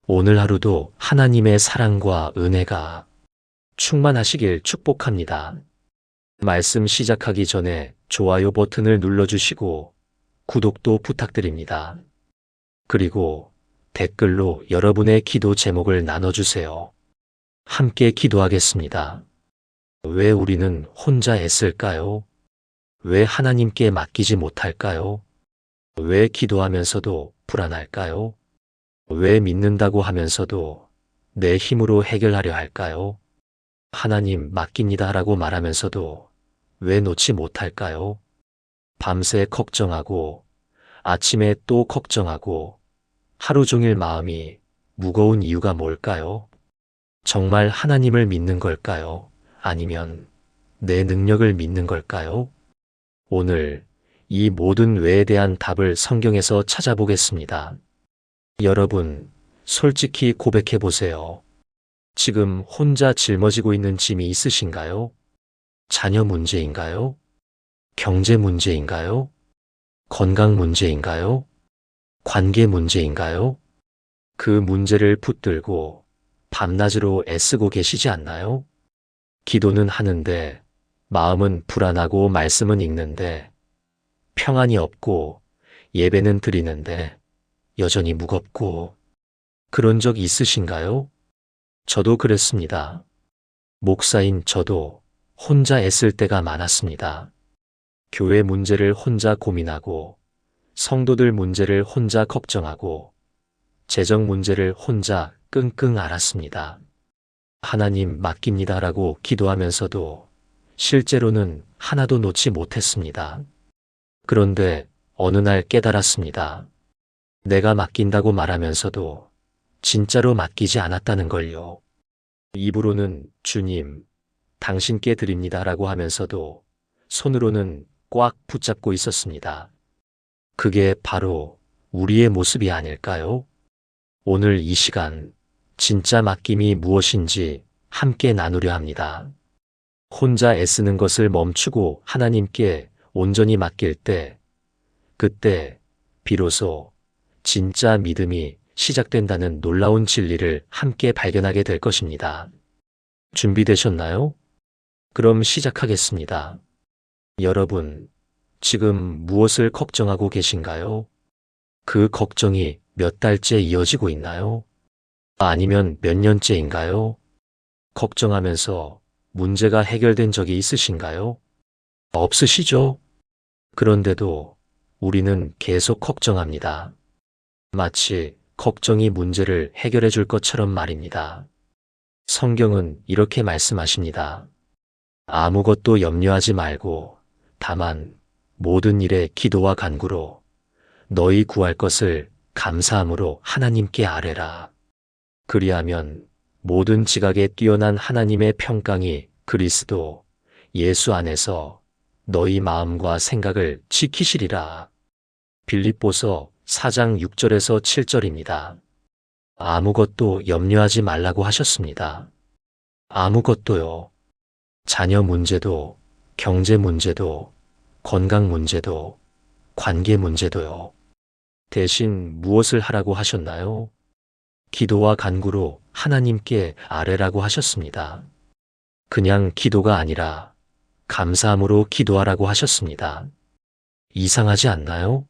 오늘 하루도 하나님의 사랑과 은혜가 충만하시길 축복합니다. 말씀 시작하기 전에 좋아요 버튼을 눌러주시고 구독도 부탁드립니다. 그리고 댓글로 여러분의 기도 제목을 나눠주세요. 함께 기도하겠습니다. 왜 우리는 혼자 애쓸까요? 왜 하나님께 맡기지 못할까요? 왜 기도하면서도 불안할까요? 왜 믿는다고 하면서도 내 힘으로 해결하려 할까요? 하나님 맡깁니다 라고 말하면서도 왜 놓지 못할까요? 밤새 걱정하고 아침에 또 걱정하고 하루 종일 마음이 무거운 이유가 뭘까요? 정말 하나님을 믿는 걸까요? 아니면 내 능력을 믿는 걸까요? 오늘 이 모든 왜에 대한 답을 성경에서 찾아보겠습니다. 여러분, 솔직히 고백해 보세요. 지금 혼자 짊어지고 있는 짐이 있으신가요? 자녀 문제인가요? 경제 문제인가요? 건강 문제인가요? 관계 문제인가요? 그 문제를 붙들고 밤낮으로 애쓰고 계시지 않나요? 기도는 하는데 마음은 불안하고 말씀은 읽는데 평안이 없고 예배는 드리는데 여전히 무겁고 그런 적 있으신가요? 저도 그랬습니다. 목사인 저도 혼자 애쓸 때가 많았습니다. 교회 문제를 혼자 고민하고 성도들 문제를 혼자 걱정하고 재정 문제를 혼자 끙끙 앓았습니다. 하나님 맡깁니다 라고 기도하면서도 실제로는 하나도 놓지 못했습니다. 그런데 어느 날 깨달았습니다. 내가 맡긴다고 말하면서도 진짜로 맡기지 않았다는 걸요. 입으로는 주님, 당신께 드립니다 라고 하면서도 손으로는 꽉 붙잡고 있었습니다. 그게 바로 우리의 모습이 아닐까요? 오늘 이 시간 진짜 맡김이 무엇인지 함께 나누려 합니다. 혼자 애쓰는 것을 멈추고 하나님께 온전히 맡길 때, 그때 비로소 진짜 믿음이 시작된다는 놀라운 진리를 함께 발견하게 될 것입니다. 준비되셨나요? 그럼 시작하겠습니다. 여러분, 지금 무엇을 걱정하고 계신가요? 그 걱정이 몇 달째 이어지고 있나요? 아니면 몇 년째인가요? 걱정하면서 문제가 해결된 적이 있으신가요? 없으시죠? 그런데도 우리는 계속 걱정합니다. 마치 걱정이 문제를 해결해 줄 것처럼 말입니다. 성경은 이렇게 말씀하십니다. 아무것도 염려하지 말고 다만 모든 일에 기도와 간구로 너희 구할 것을 감사함으로 하나님께 아뢰라. 그리하면 모든 지각에 뛰어난 하나님의 평강이 그리스도 예수 안에서 너희 마음과 생각을 지키시리라. 빌립보서 4장 6절에서 7절입니다. 아무것도 염려하지 말라고 하셨습니다. 아무것도요. 자녀 문제도, 경제 문제도, 건강 문제도, 관계 문제도요. 대신 무엇을 하라고 하셨나요? 기도와 간구로 하나님께 아뢰라고 하셨습니다. 그냥 기도가 아니라 감사함으로 기도하라고 하셨습니다. 이상하지 않나요?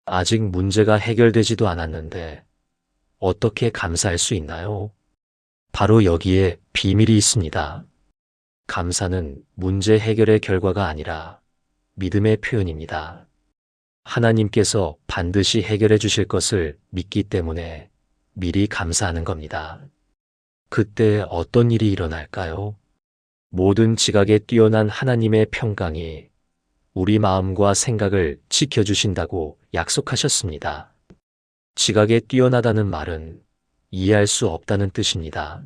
아직 문제가 해결되지도 않았는데 어떻게 감사할 수 있나요? 바로 여기에 비밀이 있습니다. 감사는 문제 해결의 결과가 아니라 믿음의 표현입니다. 하나님께서 반드시 해결해 주실 것을 믿기 때문에 미리 감사하는 겁니다. 그때 어떤 일이 일어날까요? 모든 지각에 뛰어난 하나님의 평강이 우리 마음과 생각을 지켜주신다고 약속하셨습니다. 지각에 뛰어나다는 말은 이해할 수 없다는 뜻입니다.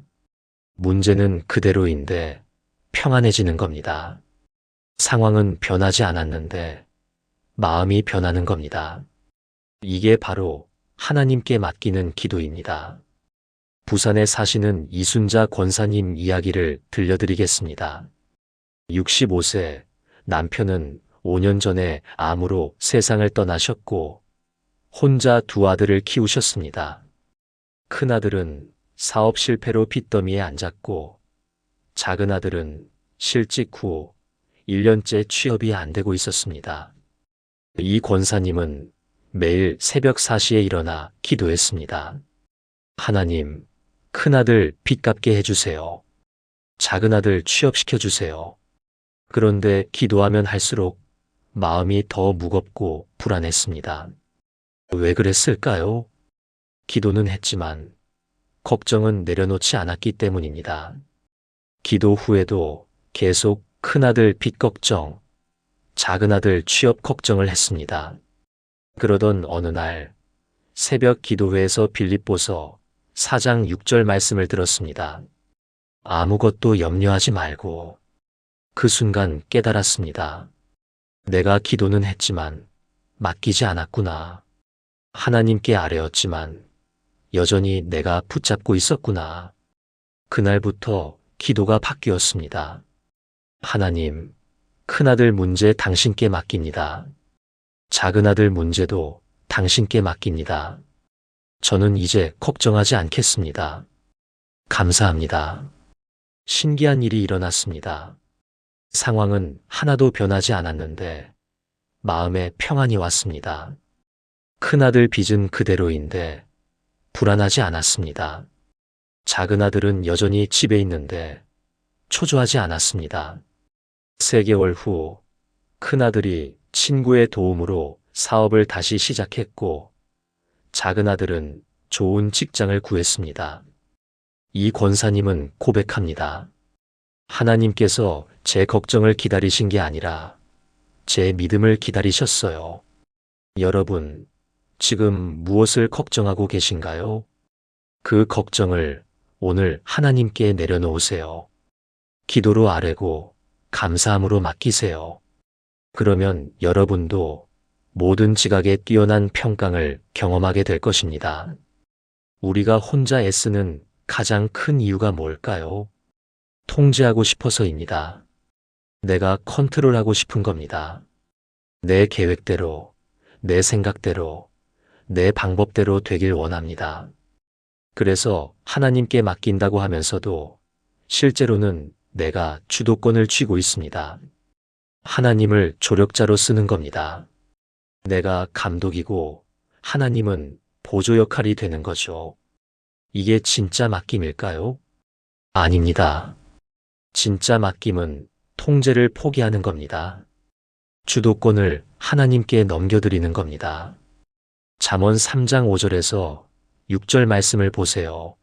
문제는 그대로인데 평안해지는 겁니다. 상황은 변하지 않았는데 마음이 변하는 겁니다. 이게 바로 하나님께 맡기는 기도입니다. 부산에 사시는 이순자 권사님 이야기를 들려드리겠습니다. 65세 남편은 5년 전에 암으로 세상을 떠나셨고 혼자 두 아들을 키우셨습니다. 큰아들은 사업 실패로 빚더미에 앉았고, 작은 아들은 실직 후 1년째 취업이 안 되고 있었습니다. 이 권사님은 매일 새벽 4시에 일어나 기도했습니다. 하나님, 큰아들 빚 갚게 해주세요. 작은 아들 취업시켜주세요. 그런데 기도하면 할수록 마음이 더 무겁고 불안했습니다. 왜 그랬을까요? 기도는 했지만 걱정은 내려놓지 않았기 때문입니다. 기도 후에도 계속 큰아들 빚 걱정, 작은 아들 취업 걱정을 했습니다. 그러던 어느 날 새벽 기도회에서 빌립보서 4장 6절 말씀을 들었습니다. 아무것도 염려하지 말고. 그 순간 깨달았습니다. 내가 기도는 했지만 맡기지 않았구나. 하나님께 아뢰었지만 여전히 내가 붙잡고 있었구나. 그날부터 기도가 바뀌었습니다. 하나님, 큰아들 문제 당신께 맡깁니다. 작은 아들 문제도 당신께 맡깁니다. 저는 이제 걱정하지 않겠습니다. 감사합니다. 신기한 일이 일어났습니다. 상황은 하나도 변하지 않았는데 마음에 평안이 왔습니다. 큰아들 빚은 그대로인데 불안하지 않았습니다. 작은 아들은 여전히 집에 있는데 초조하지 않았습니다. 3개월 후 큰아들이 친구의 도움으로 사업을 다시 시작했고, 작은 아들은 좋은 직장을 구했습니다. 이 권사님은 고백합니다. 하나님께서 제 걱정을 기다리신 게 아니라 제 믿음을 기다리셨어요. 여러분, 지금 무엇을 걱정하고 계신가요? 그 걱정을 오늘 하나님께 내려놓으세요. 기도로 아뢰고 감사함으로 맡기세요. 그러면 여러분도 모든 지각에 뛰어난 평강을 경험하게 될 것입니다. 우리가 혼자 애쓰는 가장 큰 이유가 뭘까요? 통제하고 싶어서입니다. 내가 컨트롤하고 싶은 겁니다. 내 계획대로, 내 생각대로, 내 방법대로 되길 원합니다. 그래서 하나님께 맡긴다고 하면서도 실제로는 내가 주도권을 쥐고 있습니다. 하나님을 조력자로 쓰는 겁니다. 내가 감독이고 하나님은 보조 역할이 되는 거죠. 이게 진짜 맡김일까요? 아닙니다. 진짜 맡김은 통제를 포기하는 겁니다. 주도권을 하나님께 넘겨드리는 겁니다. 잠언 3장 5절에서 6절 말씀을 보세요.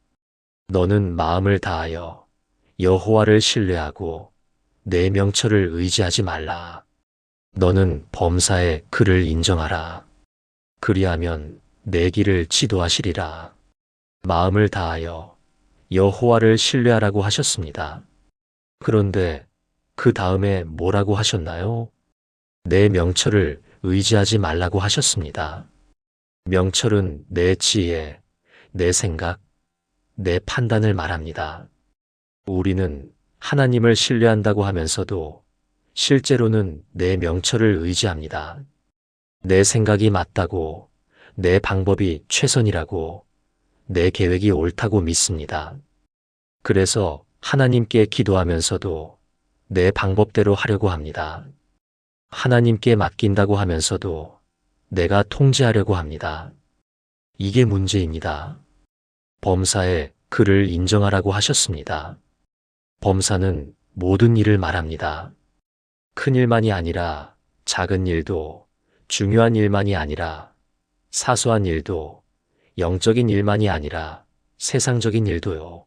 너는 마음을 다하여 여호와를 신뢰하고 내 명철을 의지하지 말라. 너는 범사에 그를 인정하라. 그리하면 내 길을 지도하시리라. 마음을 다하여 여호와를 신뢰하라고 하셨습니다. 그런데 그 다음에 뭐라고 하셨나요? 내 명철을 의지하지 말라고 하셨습니다. 명철은 내 지혜, 내 생각, 내 판단을 말합니다. 우리는 하나님을 신뢰한다고 하면서도 실제로는 내 명철을 의지합니다. 내 생각이 맞다고, 내 방법이 최선이라고, 내 계획이 옳다고 믿습니다. 그래서 하나님께 기도하면서도 내 방법대로 하려고 합니다. 하나님께 맡긴다고 하면서도 내가 통제하려고 합니다. 이게 문제입니다. 범사에 그를 인정하라고 하셨습니다. 범사는 모든 일을 말합니다. 큰 일만이 아니라 작은 일도, 중요한 일만이 아니라 사소한 일도, 영적인 일만이 아니라 세상적인 일도요.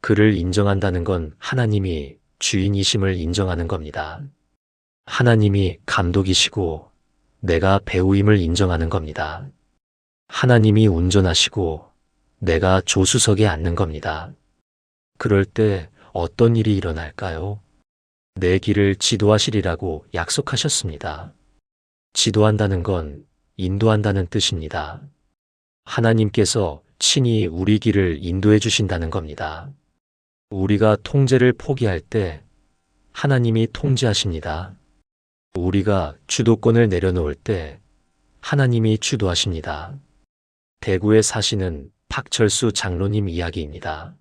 그를 인정한다는 건 하나님이 주인이심을 인정하는 겁니다. 하나님이 감독이시고 내가 배우임을 인정하는 겁니다. 하나님이 운전하시고 내가 조수석에 앉는 겁니다. 그럴 때 어떤 일이 일어날까요? 내 길을 지도하시리라고 약속하셨습니다. 지도한다는 건 인도한다는 뜻입니다. 하나님께서 친히 우리 길을 인도해 주신다는 겁니다. 우리가 통제를 포기할 때 하나님이 통제하십니다. 우리가 주도권을 내려놓을 때 하나님이 주도하십니다. 대구에 사시는 박철수 장로님 이야기입니다.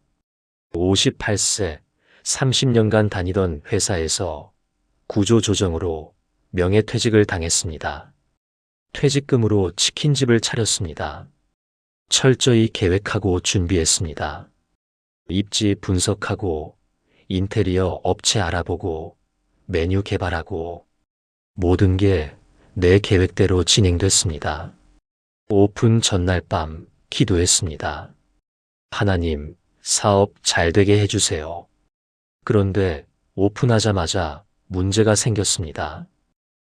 58세, 30년간 다니던 회사에서 구조조정으로 명예퇴직을 당했습니다. 퇴직금으로 치킨집을 차렸습니다. 철저히 계획하고 준비했습니다. 입지 분석하고 인테리어 업체 알아보고 메뉴 개발하고 모든 게 내 계획대로 진행됐습니다. 오픈 전날 밤 기도했습니다. 하나님, 사업 잘 되게 해주세요. 그런데 오픈하자마자 문제가 생겼습니다.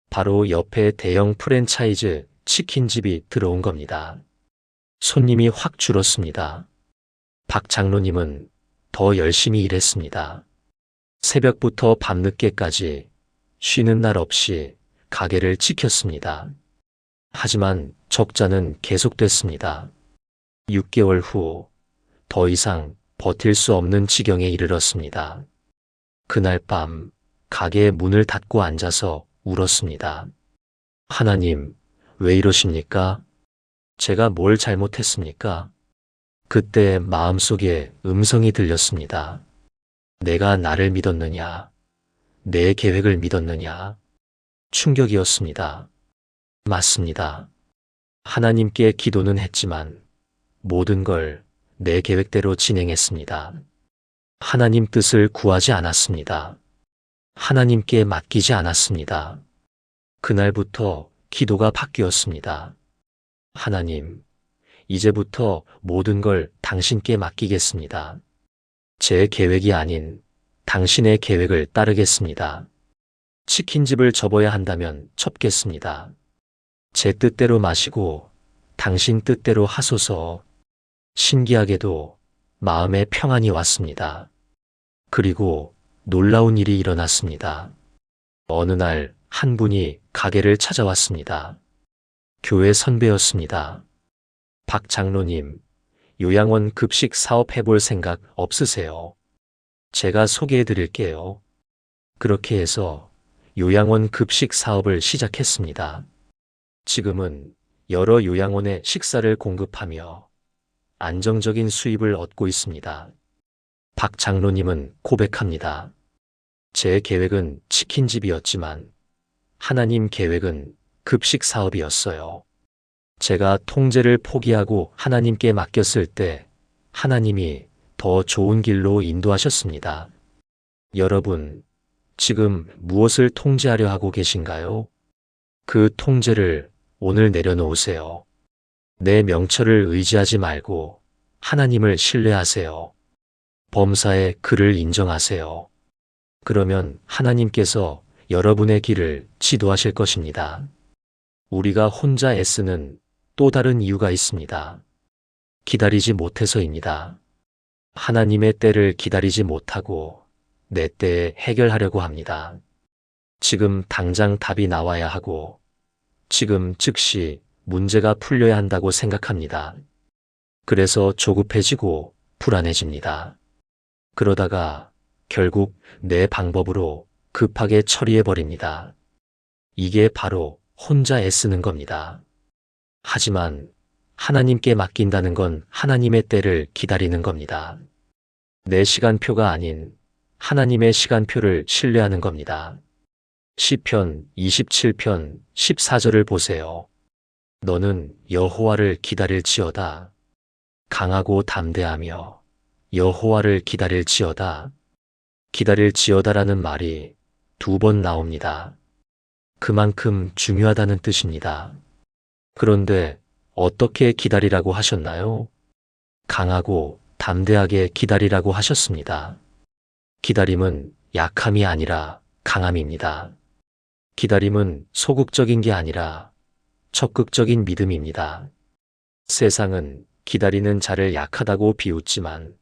바로 옆에 대형 프랜차이즈 치킨집이 들어온 겁니다. 손님이 확 줄었습니다. 박 장로님은 더 열심히 일했습니다. 새벽부터 밤늦게까지 쉬는 날 없이 가게를 지켰습니다. 하지만 적자는 계속됐습니다. 6개월 후 더 이상 버틸 수 없는 지경에 이르렀습니다. 그날 밤 가게의 문을 닫고 앉아서 울었습니다. 하나님, 왜 이러십니까? 제가 뭘 잘못했습니까? 그때 마음속에 음성이 들렸습니다. 내가 나를 믿었느냐? 내 계획을 믿었느냐? 충격이었습니다. 맞습니다. 하나님께 기도는 했지만 모든 걸 내 계획대로 진행했습니다. 하나님 뜻을 구하지 않았습니다. 하나님께 맡기지 않았습니다. 그날부터 기도가 바뀌었습니다. 하나님, 이제부터 모든 걸 당신께 맡기겠습니다. 제 계획이 아닌 당신의 계획을 따르겠습니다. 치킨집을 접어야 한다면 접겠습니다. 제 뜻대로 마시고 당신 뜻대로 하소서. 신기하게도 마음에 평안이 왔습니다. 그리고 놀라운 일이 일어났습니다. 어느 날 한 분이 가게를 찾아왔습니다. 교회 선배였습니다. 박 장로님, 요양원 급식 사업 해볼 생각 없으세요? 제가 소개해 드릴게요. 그렇게 해서 요양원 급식 사업을 시작했습니다. 지금은 여러 요양원에 식사를 공급하며 안정적인 수입을 얻고 있습니다. 박 장로님은 고백합니다. 제 계획은 치킨집이었지만 하나님 계획은 급식 사업이었어요. 제가 통제를 포기하고 하나님께 맡겼을 때 하나님이 더 좋은 길로 인도하셨습니다. 여러분, 지금 무엇을 통제하려 하고 계신가요? 그 통제를 오늘 내려놓으세요. 내 명철을 의지하지 말고 하나님을 신뢰하세요. 범사에 그를 인정하세요. 그러면 하나님께서 여러분의 길을 지도하실 것입니다. 우리가 혼자 애쓰는 또 다른 이유가 있습니다. 기다리지 못해서입니다. 하나님의 때를 기다리지 못하고 내 때에 해결하려고 합니다. 지금 당장 답이 나와야 하고 지금 즉시 문제가 풀려야 한다고 생각합니다. 그래서 조급해지고 불안해집니다. 그러다가 결국 내 방법으로 급하게 처리해버립니다. 이게 바로 혼자 애쓰는 겁니다. 하지만 하나님께 맡긴다는 건 하나님의 때를 기다리는 겁니다. 내 시간표가 아닌 하나님의 시간표를 신뢰하는 겁니다. 시편 27편 14절을 보세요. 너는 여호와를 기다릴지어다. 강하고 담대하며 여호와를 기다릴지어다. 기다릴지어다라는 말이 2번 나옵니다. 그만큼 중요하다는 뜻입니다. 그런데 어떻게 기다리라고 하셨나요? 강하고 담대하게 기다리라고 하셨습니다. 기다림은 약함이 아니라 강함입니다. 기다림은 소극적인 게 아니라 적극적인 믿음입니다. 세상은 기다리는 자를 약하다고 비웃지만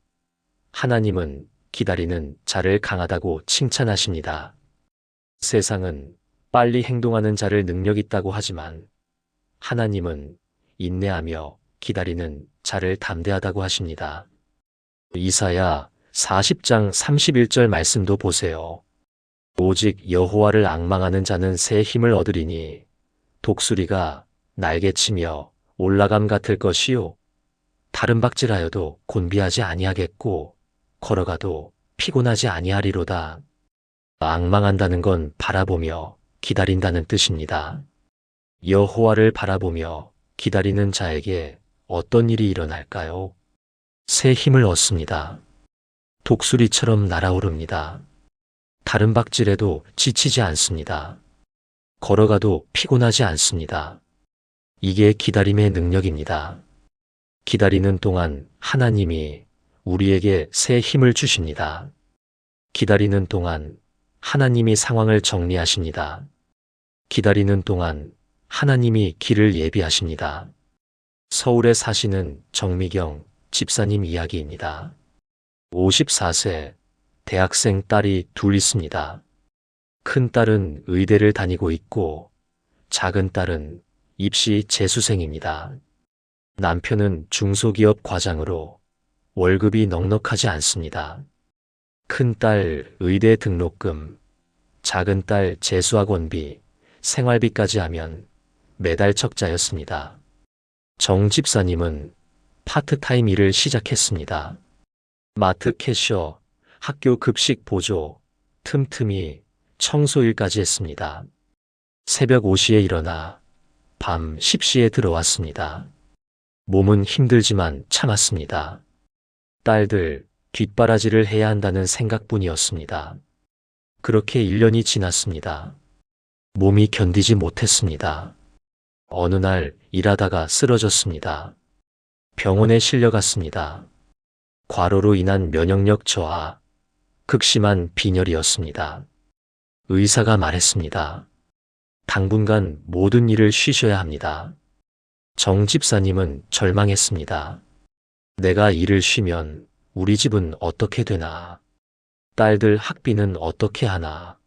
하나님은 기다리는 자를 강하다고 칭찬하십니다. 세상은 빨리 행동하는 자를 능력 있다고 하지만 하나님은 인내하며 기다리는 자를 담대하다고 하십니다. 이사야 40장 31절 말씀도 보세요. 오직 여호와를 앙망하는 자는 새 힘을 얻으리니 독수리가 날개치며 올라감 같을 것이요 다른 박질하여도 곤비하지 아니하겠고 걸어가도 피곤하지 아니하리로다. 앙망한다는 건 바라보며 기다린다는 뜻입니다. 여호와를 바라보며 기다리는 자에게 어떤 일이 일어날까요? 새 힘을 얻습니다. 독수리처럼 날아오릅니다. 다른 박질에도 지치지 않습니다. 걸어가도 피곤하지 않습니다. 이게 기다림의 능력입니다. 기다리는 동안 하나님이 우리에게 새 힘을 주십니다. 기다리는 동안 하나님이 상황을 정리하십니다. 기다리는 동안 하나님이 길을 예비하십니다. 서울에 사시는 정미경 집사님 이야기입니다. 54세 대학생 딸이 둘 있습니다. 큰 딸은 의대를 다니고 있고 작은 딸은 입시 재수생입니다. 남편은 중소기업 과장으로 월급이 넉넉하지 않습니다. 큰 딸 의대 등록금, 작은 딸 재수학원비, 생활비까지 하면 매달 적자였습니다. 정 집사님은 파트타임 일을 시작했습니다. 마트 캐셔, 학교 급식 보조, 틈틈이 청소일까지 했습니다. 새벽 5시에 일어나 밤 10시에 들어왔습니다. 몸은 힘들지만 참았습니다. 딸들 뒷바라지를 해야 한다는 생각뿐이었습니다. 그렇게 1년이 지났습니다. 몸이 견디지 못했습니다. 어느 날 일하다가 쓰러졌습니다. 병원에 실려갔습니다. 과로로 인한 면역력 저하, 극심한 빈혈이었습니다. 의사가 말했습니다. 당분간 모든 일을 쉬셔야 합니다. 정 집사님은 절망했습니다. 내가 일을 쉬면 우리 집은 어떻게 되나? 딸들 학비는 어떻게 하나?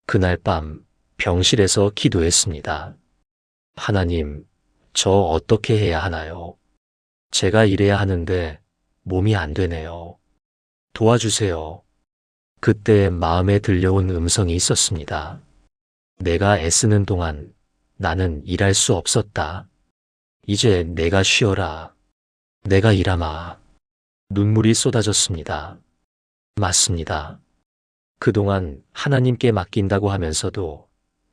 그날 밤 병실에서 기도했습니다. 하나님, 저 어떻게 해야 하나요? 제가 일해야 하는데 몸이 안 되네요. 도와주세요. 그때 마음에 들려온 음성이 있었습니다. 내가 애쓰는 동안 나는 일할 수 없었다. 이제 내가 쉬어라. 내가 일하마. 눈물이 쏟아졌습니다. 맞습니다. 그동안 하나님께 맡긴다고 하면서도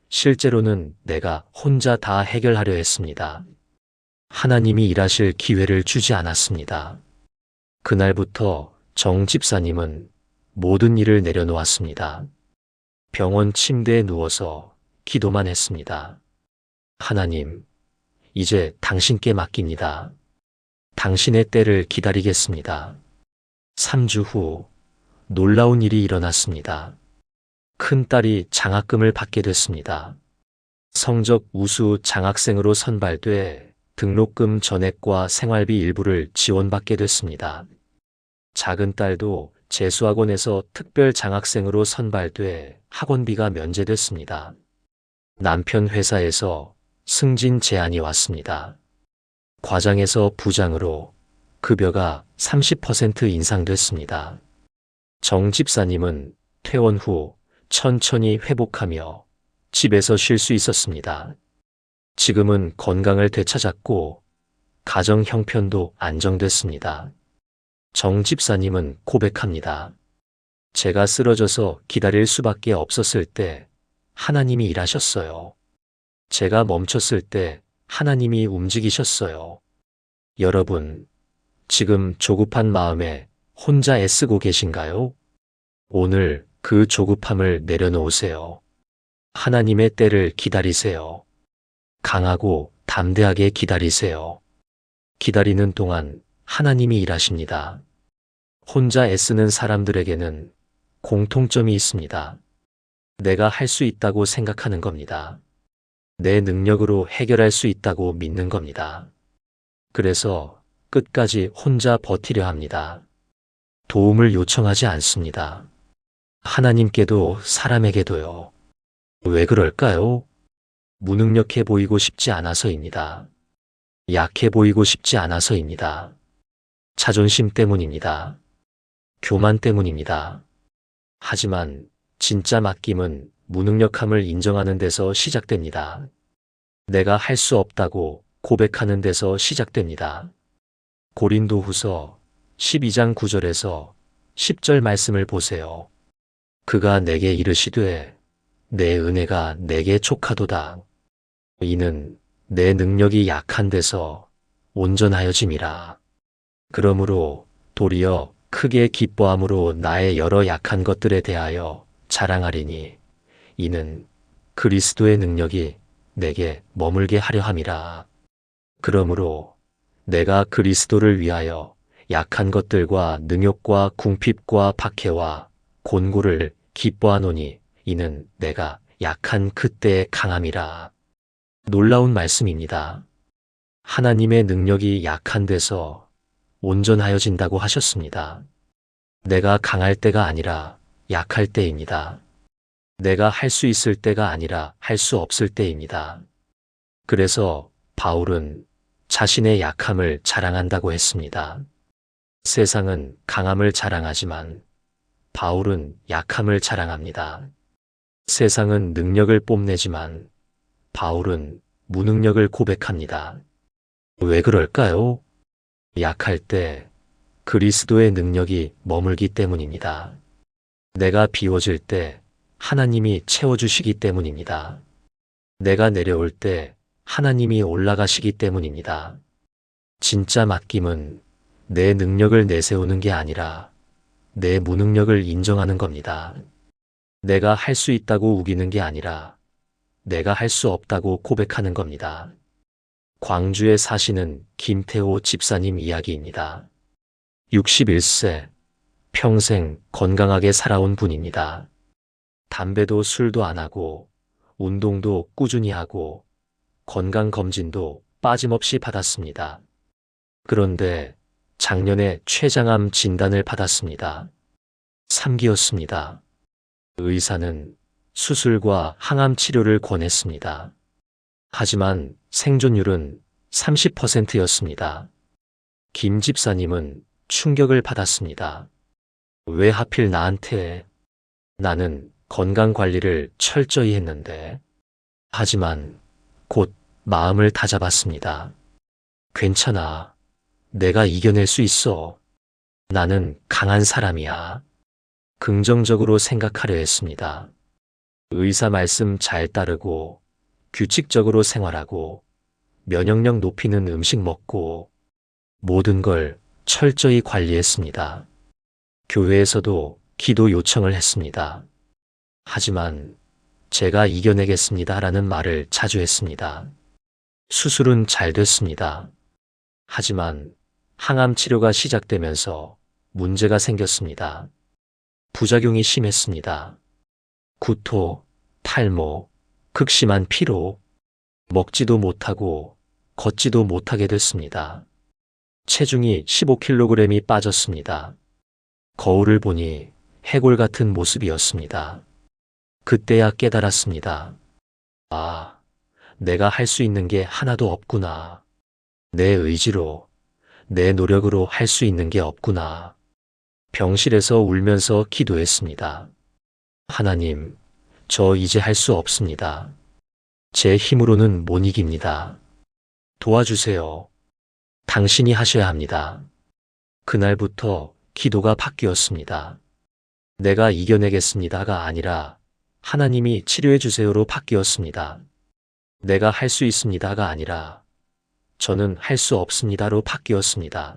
실제로는 내가 혼자 다 해결하려 했습니다. 하나님이 일하실 기회를 주지 않았습니다. 그날부터 정 집사님은 모든 일을 내려놓았습니다. 병원 침대에 누워서 기도만 했습니다. 하나님, 이제 당신께 맡깁니다. 당신의 때를 기다리겠습니다. 3주 후 놀라운 일이 일어났습니다. 큰딸이 장학금을 받게 됐습니다. 성적 우수 장학생으로 선발돼 등록금 전액과 생활비 일부를 지원받게 됐습니다. 작은 딸도 재수학원에서 특별 장학생으로 선발돼 학원비가 면제됐습니다. 남편 회사에서 승진 제안이 왔습니다. 과장에서 부장으로 급여가 30% 인상됐습니다. 정 집사님은 퇴원 후 천천히 회복하며 집에서 쉴 수 있었습니다. 지금은 건강을 되찾았고 가정 형편도 안정됐습니다. 정 집사님은 고백합니다. 제가 쓰러져서 기다릴 수밖에 없었을 때 하나님이 일하셨어요. 제가 멈췄을 때 하나님이 움직이셨어요. 여러분, 지금 조급한 마음에 혼자 애쓰고 계신가요? 오늘 그 조급함을 내려놓으세요. 하나님의 때를 기다리세요. 강하고 담대하게 기다리세요. 기다리는 동안 하나님이 일하십니다. 혼자 애쓰는 사람들에게는 공통점이 있습니다. 내가 할 수 있다고 생각하는 겁니다. 내 능력으로 해결할 수 있다고 믿는 겁니다. 그래서 끝까지 혼자 버티려 합니다. 도움을 요청하지 않습니다. 하나님께도 사람에게도요. 왜 그럴까요? 무능력해 보이고 싶지 않아서입니다. 약해 보이고 싶지 않아서입니다. 자존심 때문입니다. 교만 때문입니다. 하지만 진짜 맡김은 무능력함을 인정하는 데서 시작됩니다. 내가 할 수 없다고 고백하는 데서 시작됩니다. 고린도후서 12장 9절에서 10절 말씀을 보세요. 그가 내게 이르시되 내 은혜가 내게 족하도다. 이는 내 능력이 약한 데서 온전하여짐이라. 그러므로 도리어 크게 기뻐함으로 나의 여러 약한 것들에 대하여 자랑하리니 이는 그리스도의 능력이 내게 머물게 하려 함이라. 그러므로 내가 그리스도를 위하여 약한 것들과 능욕과 궁핍과 박해와 곤고를 기뻐하노니 이는 내가 약한 그때의 강함이라. 놀라운 말씀입니다. 하나님의 능력이 약한 데서 온전하여진다고 하셨습니다. 내가 강할 때가 아니라 약할 때입니다. 내가 할 수 있을 때가 아니라 할 수 없을 때입니다. 그래서 바울은 자신의 약함을 자랑한다고 했습니다. 세상은 강함을 자랑하지만 바울은 약함을 자랑합니다. 세상은 능력을 뽐내지만 바울은 무능력을 고백합니다. 왜 그럴까요? 약할 때 그리스도의 능력이 머물기 때문입니다. 내가 비워질 때 하나님이 채워주시기 때문입니다. 내가 내려올 때 하나님이 올라가시기 때문입니다. 진짜 맡김은 내 능력을 내세우는 게 아니라 내 무능력을 인정하는 겁니다. 내가 할 수 있다고 우기는 게 아니라 내가 할 수 없다고 고백하는 겁니다. 광주에 사시는 김태호 집사님 이야기입니다. 61세, 평생 건강하게 살아온 분입니다. 담배도 술도 안 하고 운동도 꾸준히 하고 건강검진도 빠짐없이 받았습니다. 그런데 작년에 췌장암 진단을 받았습니다. 3기였습니다. 의사는 수술과 항암 치료를 권했습니다. 하지만 생존율은 30%였습니다. 김 집사님은 충격을 받았습니다. 왜 하필 나한테? 나는 건강관리를 철저히 했는데. 하지만 곧 마음을 다잡았습니다. 괜찮아. 내가 이겨낼 수 있어. 나는 강한 사람이야. 긍정적으로 생각하려 했습니다. 의사 말씀 잘 따르고 규칙적으로 생활하고 면역력 높이는 음식 먹고 모든 걸 철저히 관리했습니다. 교회에서도 기도 요청을 했습니다. 하지만 제가 이겨내겠습니다 라는 말을 자주 했습니다. 수술은 잘 됐습니다. 하지만 항암 치료가 시작되면서 문제가 생겼습니다. 부작용이 심했습니다. 구토, 탈모, 극심한 피로, 먹지도 못하고 걷지도 못하게 됐습니다. 체중이 15kg이 빠졌습니다. 거울을 보니 해골 같은 모습이었습니다. 그때야 깨달았습니다. 아, 내가 할 수 있는 게 하나도 없구나. 내 의지로, 내 노력으로 할 수 있는 게 없구나. 병실에서 울면서 기도했습니다. 하나님, 저 이제 할 수 없습니다. 제 힘으로는 못 이깁니다. 도와주세요. 당신이 하셔야 합니다. 그날부터 기도가 바뀌었습니다. 내가 이겨내겠습니다가 아니라 하나님이 치료해 주세요로 바뀌었습니다. 내가 할 수 있습니다가 아니라 저는 할 수 없습니다로 바뀌었습니다.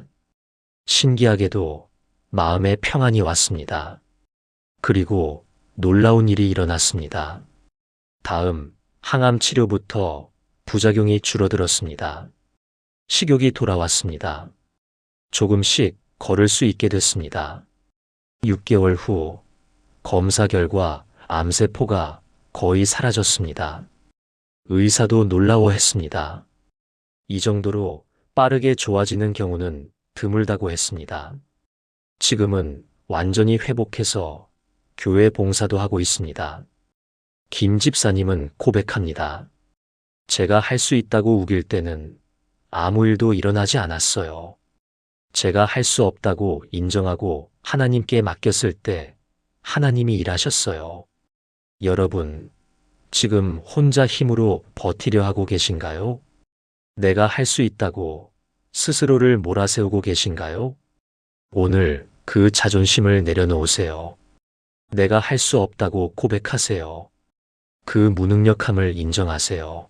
신기하게도 마음에 평안이 왔습니다. 그리고 놀라운 일이 일어났습니다. 다음 항암 치료부터 부작용이 줄어들었습니다. 식욕이 돌아왔습니다. 조금씩 걸을 수 있게 됐습니다. 6개월 후 검사 결과 암세포가 거의 사라졌습니다. 의사도 놀라워했습니다. 이 정도로 빠르게 좋아지는 경우는 드물다고 했습니다. 지금은 완전히 회복해서 교회 봉사도 하고 있습니다. 김 집사님은 고백합니다. 제가 할 수 있다고 우길 때는 아무 일도 일어나지 않았어요. 제가 할 수 없다고 인정하고 하나님께 맡겼을 때 하나님이 일하셨어요. 여러분, 지금 혼자 힘으로 버티려 하고 계신가요? 내가 할 수 있다고 스스로를 몰아세우고 계신가요? 오늘 그 자존심을 내려놓으세요. 내가 할 수 없다고 고백하세요. 그 무능력함을 인정하세요.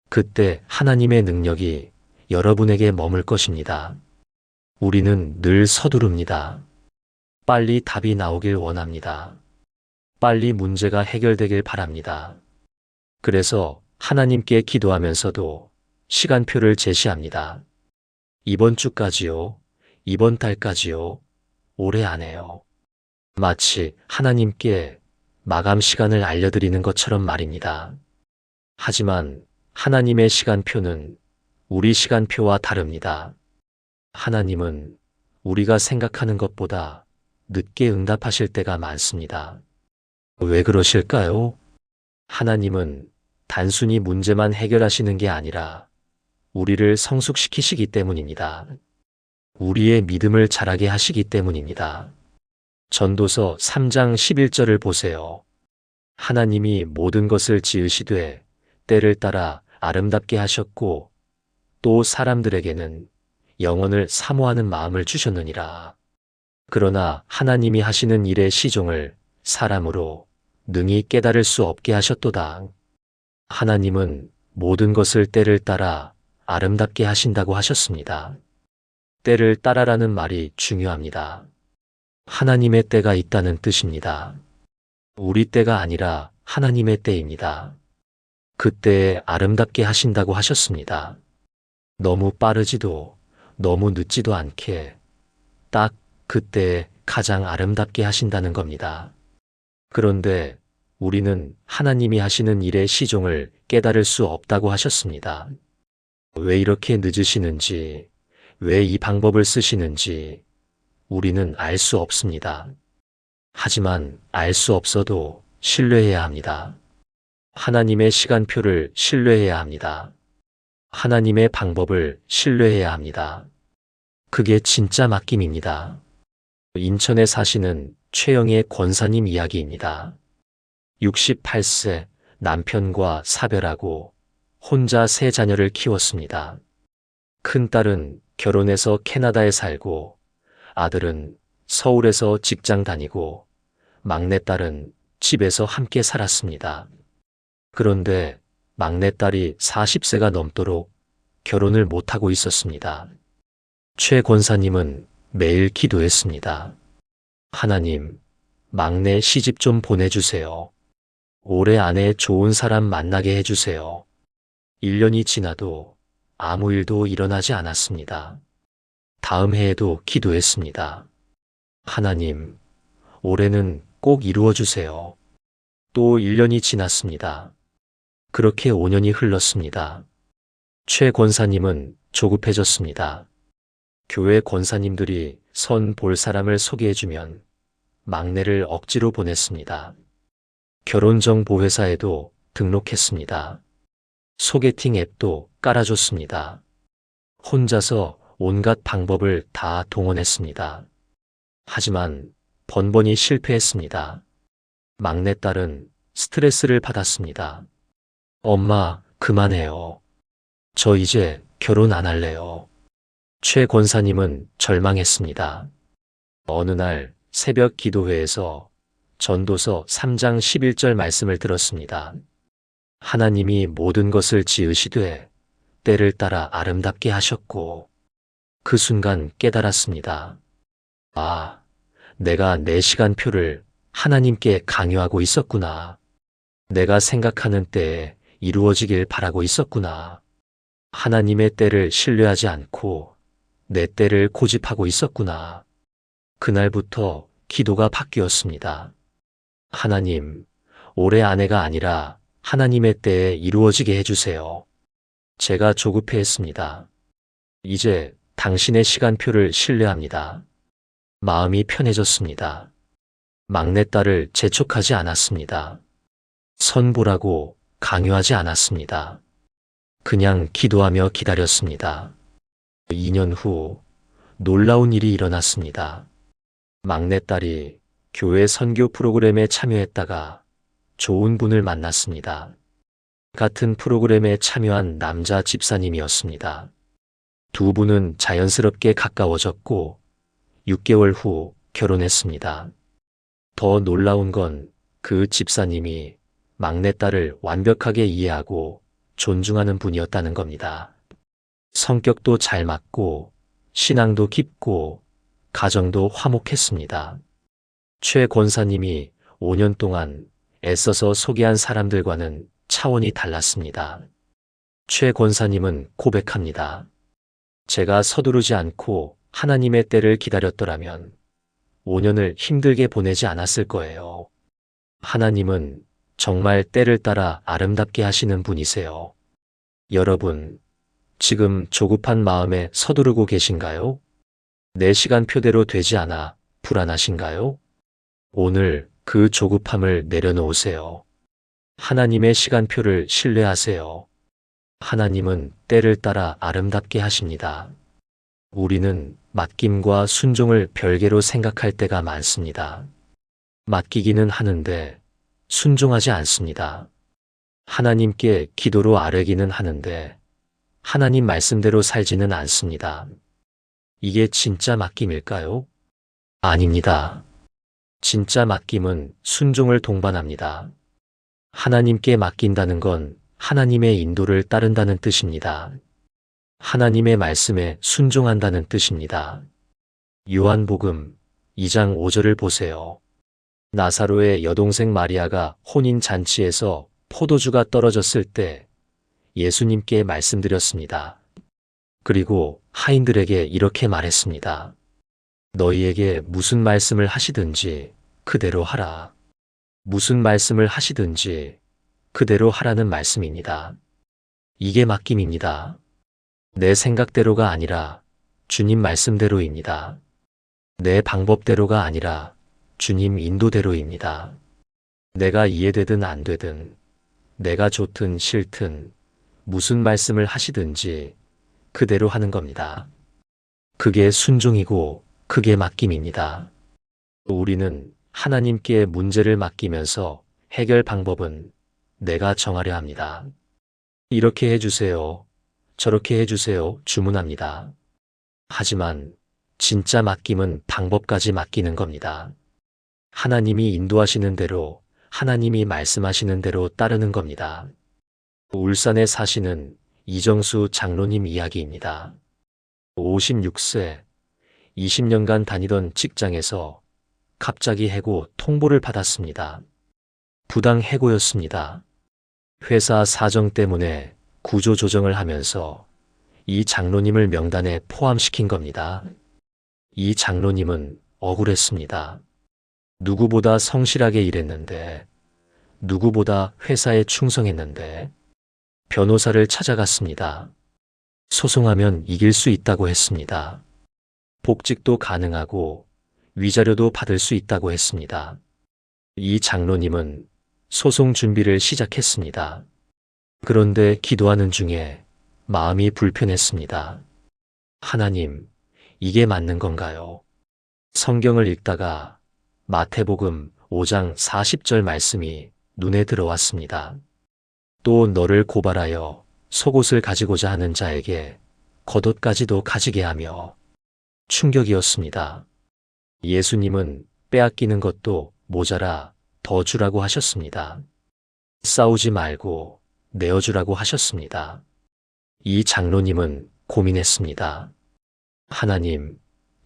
그때 하나님의 능력이 여러분에게 머물 것입니다. 우리는 늘 서두릅니다. 빨리 답이 나오길 원합니다. 빨리 문제가 해결되길 바랍니다. 그래서 하나님께 기도하면서도 시간표를 제시합니다. 이번 주까지요, 이번 달까지요, 올해 안에요. 마치 하나님께 마감 시간을 알려드리는 것처럼 말입니다. 하지만 하나님의 시간표는 우리 시간표와 다릅니다. 하나님은 우리가 생각하는 것보다 늦게 응답하실 때가 많습니다. 왜 그러실까요? 하나님은 단순히 문제만 해결하시는 게 아니라 우리를 성숙시키시기 때문입니다. 우리의 믿음을 자라게 하시기 때문입니다. 전도서 3장 11절을 보세요. 하나님이 모든 것을 지으시되 때를 따라 아름답게 하셨고 또 사람들에게는 영혼을 사모하는 마음을 주셨느니라. 그러나 하나님이 하시는 일의 시종을 사람으로 능히 깨달을 수 없게 하셨도다. 하나님은 모든 것을 때를 따라 아름답게 하신다고 하셨습니다. 때를 따라라는 말이 중요합니다. 하나님의 때가 있다는 뜻입니다. 우리 때가 아니라 하나님의 때입니다. 그때에 아름답게 하신다고 하셨습니다. 너무 빠르지도 너무 늦지도 않게 딱 그때에 가장 아름답게 하신다는 겁니다. 그런데 우리는 하나님이 하시는 일의 시종을 깨달을 수 없다고 하셨습니다. 왜 이렇게 늦으시는지, 왜 이 방법을 쓰시는지 우리는 알 수 없습니다. 하지만 알 수 없어도 신뢰해야 합니다. 하나님의 시간표를 신뢰해야 합니다. 하나님의 방법을 신뢰해야 합니다. 그게 진짜 맡김입니다. 인천에 사시는 최영애 권사님 이야기입니다. 68세 남편과 사별하고 혼자 세 자녀를 키웠습니다. 큰딸은 결혼해서 캐나다에 살고 아들은 서울에서 직장 다니고 막내딸은 집에서 함께 살았습니다. 그런데 막내딸이 40세가 넘도록 결혼을 못하고 있었습니다. 최 권사님은 매일 기도했습니다. 하나님, 막내 시집 좀 보내주세요. 올해 안에 좋은 사람 만나게 해주세요. 1년이 지나도 아무 일도 일어나지 않았습니다. 다음 해에도 기도했습니다. 하나님, 올해는 꼭 이루어주세요. 또 1년이 지났습니다. 그렇게 5년이 흘렀습니다. 최 권사님은 조급해졌습니다. 교회 권사님들이 선 볼 사람을 소개해주면 막내를 억지로 보냈습니다. 결혼정보회사에도 등록했습니다. 소개팅 앱도 깔아줬습니다. 혼자서 온갖 방법을 다 동원했습니다. 하지만 번번이 실패했습니다. 막내딸은 스트레스를 받았습니다. 엄마, 그만해요. 저 이제 결혼 안 할래요. 최 권사님은 절망했습니다. 어느 날 새벽 기도회에서 전도서 3장 11절 말씀을 들었습니다. 하나님이 모든 것을 지으시되 때를 따라 아름답게 하셨고 그 순간 깨달았습니다. 아, 내가 내 시간표를 하나님께 강요하고 있었구나. 내가 생각하는 때에 이루어지길 바라고 있었구나. 하나님의 때를 신뢰하지 않고 내 때를 고집하고 있었구나. 그날부터 기도가 바뀌었습니다. 하나님, 올해 안에가 아니라 하나님의 때에 이루어지게 해주세요. 제가 조급해했습니다. 이제 당신의 시간표를 신뢰합니다. 마음이 편해졌습니다. 막내딸을 재촉하지 않았습니다. 선보라고 강요하지 않았습니다. 그냥 기도하며 기다렸습니다. 2년 후 놀라운 일이 일어났습니다. 막내딸이 교회 선교 프로그램에 참여했다가 좋은 분을 만났습니다. 같은 프로그램에 참여한 남자 집사님이었습니다. 두 분은 자연스럽게 가까워졌고 6개월 후 결혼했습니다. 더 놀라운 건 그 집사님이 막내딸을 완벽하게 이해하고 존중하는 분이었다는 겁니다. 성격도 잘 맞고 신앙도 깊고 가정도 화목했습니다. 최 권사님이 5년 동안 애써서 소개한 사람들과는 차원이 달랐습니다. 최 권사님은 고백합니다. 제가 서두르지 않고 하나님의 때를 기다렸더라면 5년을 힘들게 보내지 않았을 거예요. 하나님은 정말 때를 따라 아름답게 하시는 분이세요. 여러분, 지금 조급한 마음에 서두르고 계신가요? 내 시간표대로 되지 않아 불안하신가요? 오늘 그 조급함을 내려놓으세요. 하나님의 시간표를 신뢰하세요. 하나님은 때를 따라 아름답게 하십니다. 우리는 맡김과 순종을 별개로 생각할 때가 많습니다. 맡기기는 하는데 순종하지 않습니다. 하나님께 기도로 아뢰기는 하는데 하나님 말씀대로 살지는 않습니다. 이게 진짜 맡김일까요? 아닙니다. 진짜 맡김은 순종을 동반합니다. 하나님께 맡긴다는 건 하나님의 인도를 따른다는 뜻입니다. 하나님의 말씀에 순종한다는 뜻입니다. 요한복음 2장 5절을 보세요. 나사로의 여동생 마리아가 혼인 잔치에서 포도주가 떨어졌을 때 예수님께 말씀드렸습니다. 그리고 하인들에게 이렇게 말했습니다. 너희에게 무슨 말씀을 하시든지 그대로 하라. 무슨 말씀을 하시든지 그대로 하라는 말씀입니다. 이게 맡김입니다. 내 생각대로가 아니라 주님 말씀대로입니다. 내 방법대로가 아니라 주님 인도대로입니다. 내가 이해되든 안 되든, 내가 좋든 싫든, 무슨 말씀을 하시든지 그대로 하는 겁니다. 그게 순종이고 그게 맡김입니다. 우리는 하나님께 문제를 맡기면서 해결 방법은 내가 정하려 합니다. 이렇게 해주세요. 저렇게 해주세요. 주문합니다. 하지만 진짜 맡김은 방법까지 맡기는 겁니다. 하나님이 인도하시는 대로, 하나님이 말씀하시는 대로 따르는 겁니다. 울산에 사시는 이정수 장로님 이야기입니다. 56세, 20년간 다니던 직장에서 갑자기 해고 통보를 받았습니다. 부당 해고였습니다. 회사 사정 때문에 구조조정을 하면서 이 장로님을 명단에 포함시킨 겁니다. 이 장로님은 억울했습니다. 누구보다 성실하게 일했는데, 누구보다 회사에 충성했는데, 변호사를 찾아갔습니다. 소송하면 이길 수 있다고 했습니다. 복직도 가능하고 위자료도 받을 수 있다고 했습니다. 이 장로님은 소송 준비를 시작했습니다. 그런데 기도하는 중에 마음이 불편했습니다. 하나님, 이게 맞는 건가요? 성경을 읽다가 마태복음 5장 40절 말씀이 눈에 들어왔습니다. 또 너를 고발하여 속옷을 가지고자 하는 자에게 겉옷까지도 가지게 하며. 충격이었습니다. 예수님은 빼앗기는 것도 모자라 더 주라고 하셨습니다. 싸우지 말고 내어주라고 하셨습니다. 이 장로님은 고민했습니다. 하나님,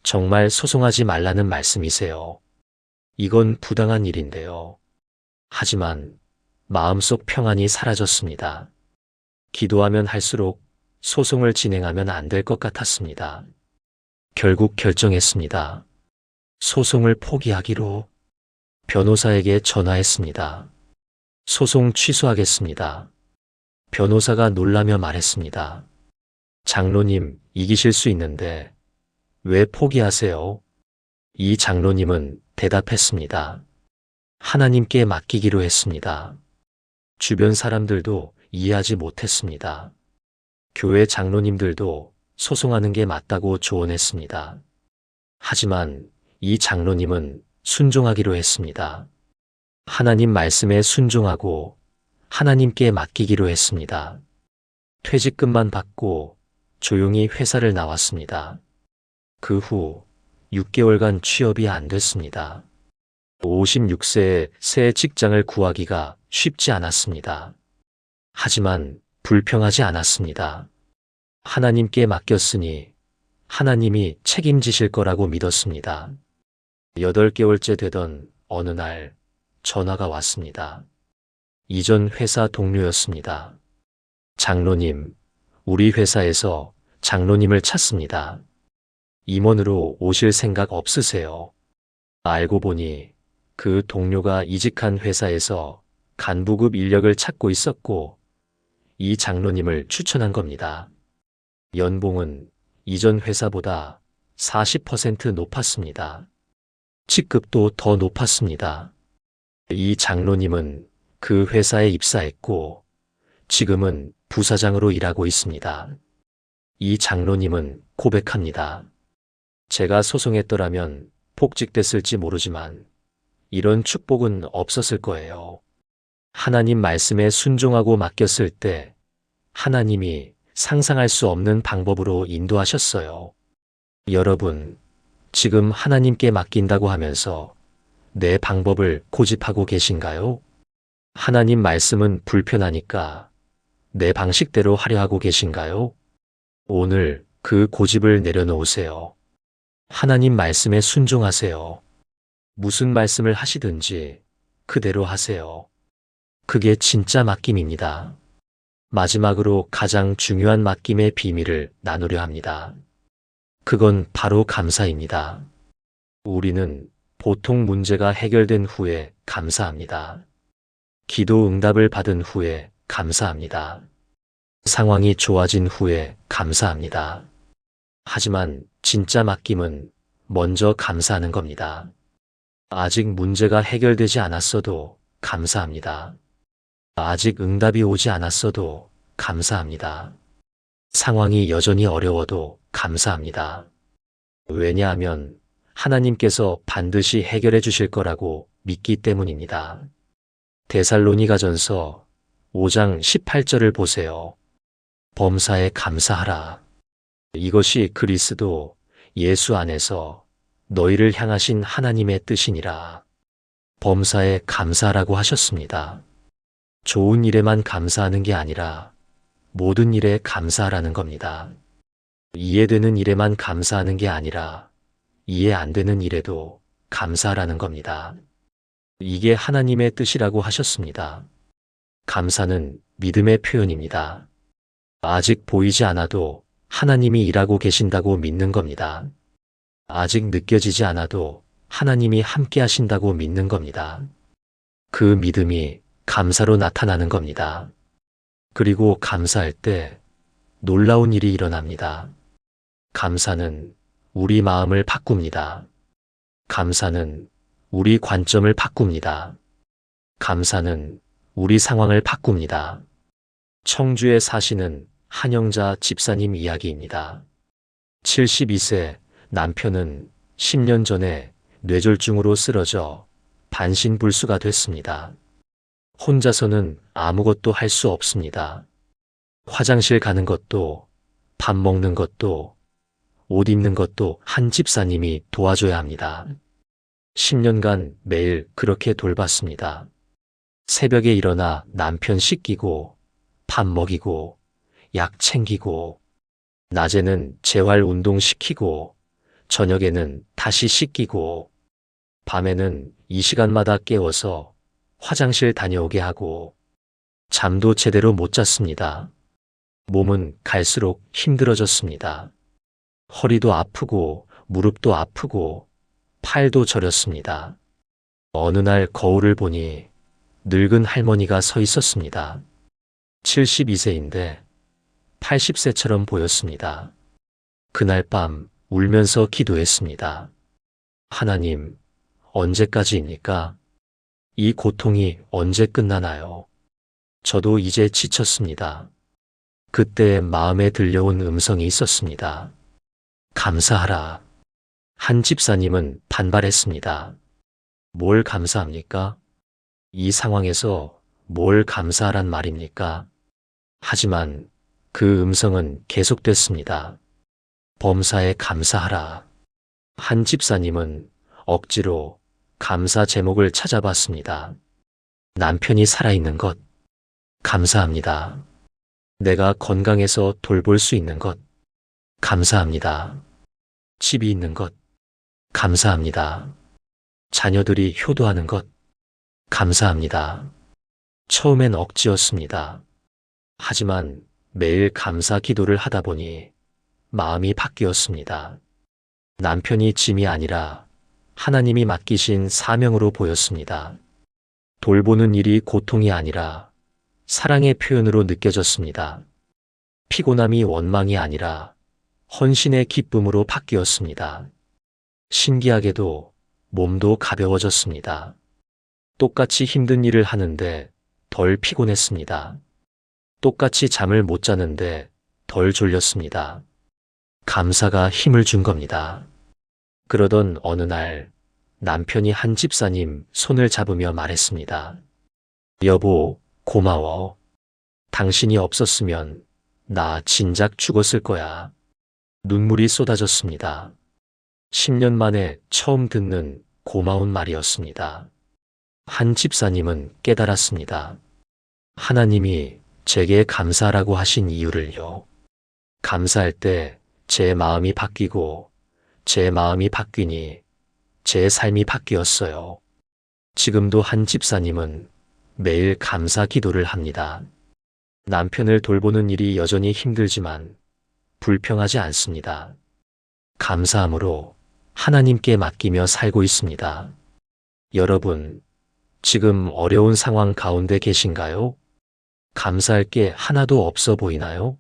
정말 소송하지 말라는 말씀이세요. 이건 부당한 일인데요. 하지만 마음속 평안이 사라졌습니다. 기도하면 할수록 소송을 진행하면 안 될 것 같았습니다. 결국 결정했습니다. 소송을 포기하기로. 변호사에게 전화했습니다. 소송 취소하겠습니다. 변호사가 놀라며 말했습니다. 장로님, 이기실 수 있는데 왜 포기하세요? 이 장로님은 대답했습니다. 하나님께 맡기기로 했습니다. 주변 사람들도 이해하지 못했습니다. 교회 장로님들도 소송하는 게 맞다고 조언했습니다. 하지만 이 장로님은 순종하기로 했습니다. 하나님 말씀에 순종하고 하나님께 맡기기로 했습니다. 퇴직금만 받고 조용히 회사를 나왔습니다. 그 후 6개월간 취업이 안 됐습니다. 56세에 새 직장을 구하기가 쉽지 않았습니다. 하지만 불평하지 않았습니다. 하나님께 맡겼으니 하나님이 책임지실 거라고 믿었습니다. 8개월째 되던 어느 날 전화가 왔습니다. 이전 회사 동료였습니다. 장로님, 우리 회사에서 장로님을 찾습니다. 임원으로 오실 생각 없으세요? 알고 보니 그 동료가 이직한 회사에서 간부급 인력을 찾고 있었고 이 장로님을 추천한 겁니다. 연봉은 이전 회사보다 40% 높았습니다. 직급도 더 높았습니다. 이 장로님은 그 회사에 입사했고 지금은 부사장으로 일하고 있습니다. 이 장로님은 고백합니다. 제가 소송했더라면 복직됐을지 모르지만 이런 축복은 없었을 거예요. 하나님 말씀에 순종하고 맡겼을 때 하나님이 상상할 수 없는 방법으로 인도하셨어요. 여러분, 지금 하나님께 맡긴다고 하면서 내 방법을 고집하고 계신가요? 하나님 말씀은 불편하니까 내 방식대로 하려 하고 계신가요? 오늘 그 고집을 내려놓으세요. 하나님 말씀에 순종하세요. 무슨 말씀을 하시든지 그대로 하세요. 그게 진짜 맡김입니다. 마지막으로 가장 중요한 맡김의 비밀을 나누려 합니다. 그건 바로 감사입니다. 우리는 보통 문제가 해결된 후에 감사합니다. 기도 응답을 받은 후에 감사합니다. 상황이 좋아진 후에 감사합니다. 하지만 진짜 맡김은 먼저 감사하는 겁니다. 아직 문제가 해결되지 않았어도 감사합니다. 아직 응답이 오지 않았어도 감사합니다. 상황이 여전히 어려워도 감사합니다. 왜냐하면 하나님께서 반드시 해결해 주실 거라고 믿기 때문입니다. 데살로니가전서 5장 18절을 보세요. 범사에 감사하라. 이것이 그리스도 예수 안에서 너희를 향하신 하나님의 뜻이니라. 범사에 감사하라고 하셨습니다. 좋은 일에만 감사하는 게 아니라 모든 일에 감사하라는 겁니다. 이해되는 일에만 감사하는 게 아니라 이해 안 되는 일에도 감사하라는 겁니다. 이게 하나님의 뜻이라고 하셨습니다. 감사는 믿음의 표현입니다. 아직 보이지 않아도 하나님이 일하고 계신다고 믿는 겁니다. 아직 느껴지지 않아도 하나님이 함께 하신다고 믿는 겁니다. 그 믿음이 감사로 나타나는 겁니다. 그리고 감사할 때 놀라운 일이 일어납니다. 감사는 우리 마음을 바꿉니다. 감사는 우리 관점을 바꿉니다. 감사는 우리 상황을 바꿉니다. 청주에 사시는 한영자 집사님 이야기입니다. 72세 남편은 10년 전에 뇌졸중으로 쓰러져 반신불수가 됐습니다. 혼자서는 아무것도 할 수 없습니다. 화장실 가는 것도, 밥 먹는 것도, 옷 입는 것도 한 집사님이 도와줘야 합니다. 10년간 매일 그렇게 돌봤습니다. 새벽에 일어나 남편 씻기고, 밥 먹이고, 약 챙기고, 낮에는 재활 운동 시키고, 저녁에는 다시 씻기고, 밤에는 이 시간마다 깨워서 화장실 다녀오게 하고, 잠도 제대로 못 잤습니다. 몸은 갈수록 힘들어졌습니다. 허리도 아프고, 무릎도 아프고, 팔도 저렸습니다. 어느 날 거울을 보니 늙은 할머니가 서 있었습니다. 72세인데 80세처럼 보였습니다. 그날 밤 울면서 기도했습니다. 하나님, 언제까지입니까? 이 고통이 언제 끝나나요? 저도 이제 지쳤습니다. 그때 마음에 들려온 음성이 있었습니다. 감사하라. 한 집사님은 반발했습니다. 뭘 감사합니까? 이 상황에서 뭘 감사하란 말입니까? 하지만 그 음성은 계속됐습니다. 범사에 감사하라. 한 집사님은 억지로 감사 제목을 찾아봤습니다. 남편이 살아있는 것, 감사합니다. 내가 건강해서 돌볼 수 있는 것, 감사합니다. 집이 있는 것, 감사합니다. 자녀들이 효도하는 것, 감사합니다. 처음엔 억지였습니다. 하지만 매일 감사 기도를 하다 보니 마음이 바뀌었습니다. 남편이 짐이 아니라 하나님이 맡기신 사명으로 보였습니다. 돌보는 일이 고통이 아니라 사랑의 표현으로 느껴졌습니다. 피곤함이 원망이 아니라 헌신의 기쁨으로 바뀌었습니다. 신기하게도 몸도 가벼워졌습니다. 똑같이 힘든 일을 하는데 덜 피곤했습니다. 똑같이 잠을 못 자는데 덜 졸렸습니다. 감사가 힘을 준 겁니다. 그러던 어느 날 남편이 한 집사님 손을 잡으며 말했습니다. 여보, 고마워. 당신이 없었으면 나 진작 죽었을 거야. 눈물이 쏟아졌습니다. 10년 만에 처음 듣는 고마운 말이었습니다. 한 집사님은 깨달았습니다. 하나님이 제게 감사하라고 하신 이유를요. 감사할 때 제 마음이 바뀌고 제 마음이 바뀌니 제 삶이 바뀌었어요. 지금도 한 집사님은 매일 감사 기도를 합니다. 남편을 돌보는 일이 여전히 힘들지만 불평하지 않습니다. 감사함으로 하나님께 맡기며 살고 있습니다. 여러분, 지금 어려운 상황 가운데 계신가요? 감사할 게 하나도 없어 보이나요?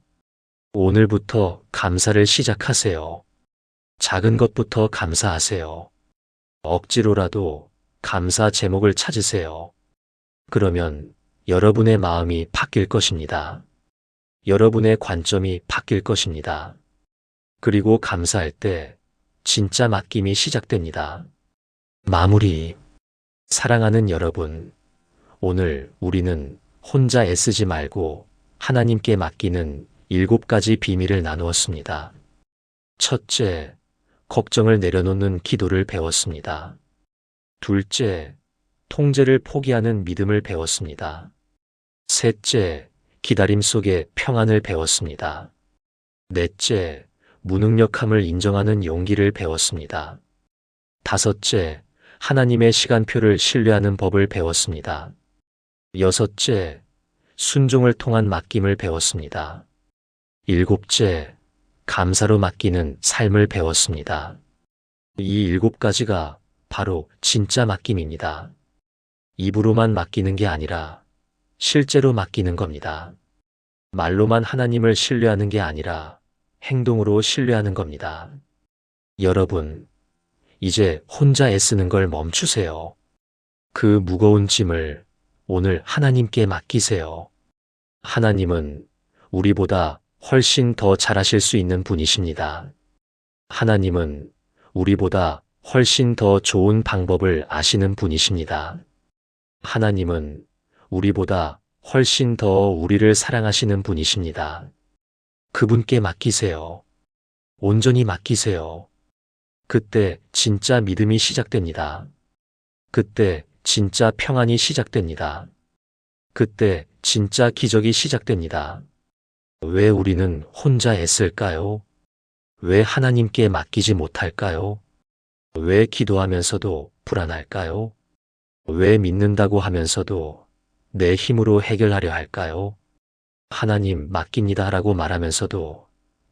오늘부터 감사를 시작하세요. 작은 것부터 감사하세요. 억지로라도 감사 제목을 찾으세요. 그러면 여러분의 마음이 바뀔 것입니다. 여러분의 관점이 바뀔 것입니다. 그리고 감사할 때 진짜 맡김이 시작됩니다. 마무리. 사랑하는 여러분, 오늘 우리는 혼자 애쓰지 말고 하나님께 맡기는 7가지 비밀을 나누었습니다. 첫째, 걱정을 내려놓는 기도를 배웠습니다. 둘째, 통제를 포기하는 믿음을 배웠습니다. 셋째, 기다림 속에 평안을 배웠습니다. 넷째, 무능력함을 인정하는 용기를 배웠습니다. 다섯째, 하나님의 시간표를 신뢰하는 법을 배웠습니다. 여섯째, 순종을 통한 맡김을 배웠습니다. 일곱째, 감사로 맡기는 삶을 배웠습니다. 이 7가지가 바로 진짜 맡김입니다. 입으로만 맡기는 게 아니라 실제로 맡기는 겁니다. 말로만 하나님을 신뢰하는 게 아니라 행동으로 신뢰하는 겁니다. 여러분, 이제 혼자 애쓰는 걸 멈추세요. 그 무거운 짐을 오늘 하나님께 맡기세요. 하나님은 우리보다 훨씬 더 잘하실 수 있는 분이십니다. 하나님은 우리보다 훨씬 더 좋은 방법을 아시는 분이십니다. 하나님은 우리보다 훨씬 더 우리를 사랑하시는 분이십니다. 그분께 맡기세요. 온전히 맡기세요. 그때 진짜 믿음이 시작됩니다. 그때 진짜 평안이 시작됩니다. 그때 진짜 기적이 시작됩니다. 왜 우리는 혼자 애쓸까요? 왜 하나님께 맡기지 못할까요? 왜 기도하면서도 불안할까요? 왜 믿는다고 하면서도 내 힘으로 해결하려 할까요? 하나님 맡깁니다 라고 말하면서도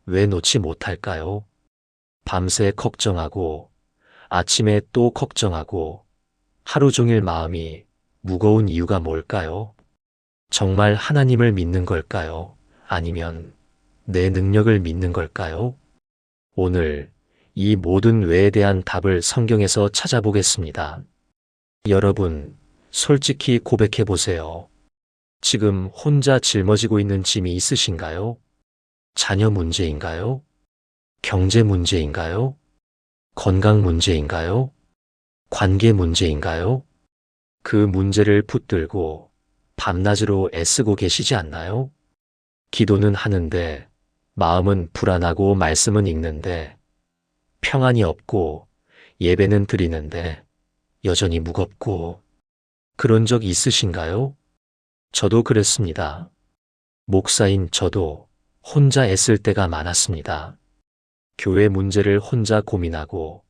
왜 놓지 못할까요? 밤새 걱정하고 아침에 또 걱정하고 하루 종일 마음이 무거운 이유가 뭘까요? 정말 하나님을 믿는 걸까요? 아니면 내 능력을 믿는 걸까요? 오늘 이 모든 왜에 대한 답을 성경에서 찾아보겠습니다. 여러분, 솔직히 고백해 보세요. 지금 혼자 짊어지고 있는 짐이 있으신가요? 자녀 문제인가요? 경제 문제인가요? 건강 문제인가요? 관계 문제인가요? 그 문제를 붙들고 밤낮으로 애쓰고 계시지 않나요? 기도는 하는데 마음은 불안하고 말씀은 읽는데 평안이 없고 예배는 드리는데 여전히 무겁고 그런 적 있으신가요? 저도 그랬습니다. 목사인 저도 혼자 애쓸 때가 많았습니다. 교회 문제를 혼자 고민하고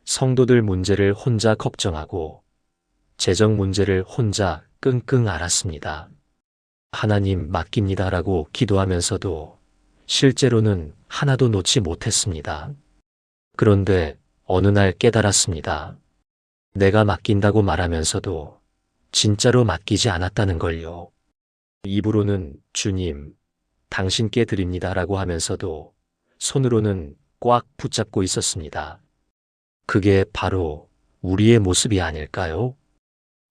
성도들 문제를 혼자 걱정하고 재정 문제를 혼자 끙끙 앓았습니다. 하나님 맡깁니다라고 기도하면서도 실제로는 하나도 놓지 못했습니다. 그런데 어느 날 깨달았습니다. 내가 맡긴다고 말하면서도 진짜로 맡기지 않았다는 걸요. 입으로는 주님, 당신께 드립니다라고 하면서도 손으로는 꽉 붙잡고 있었습니다. 그게 바로 우리의 모습이 아닐까요?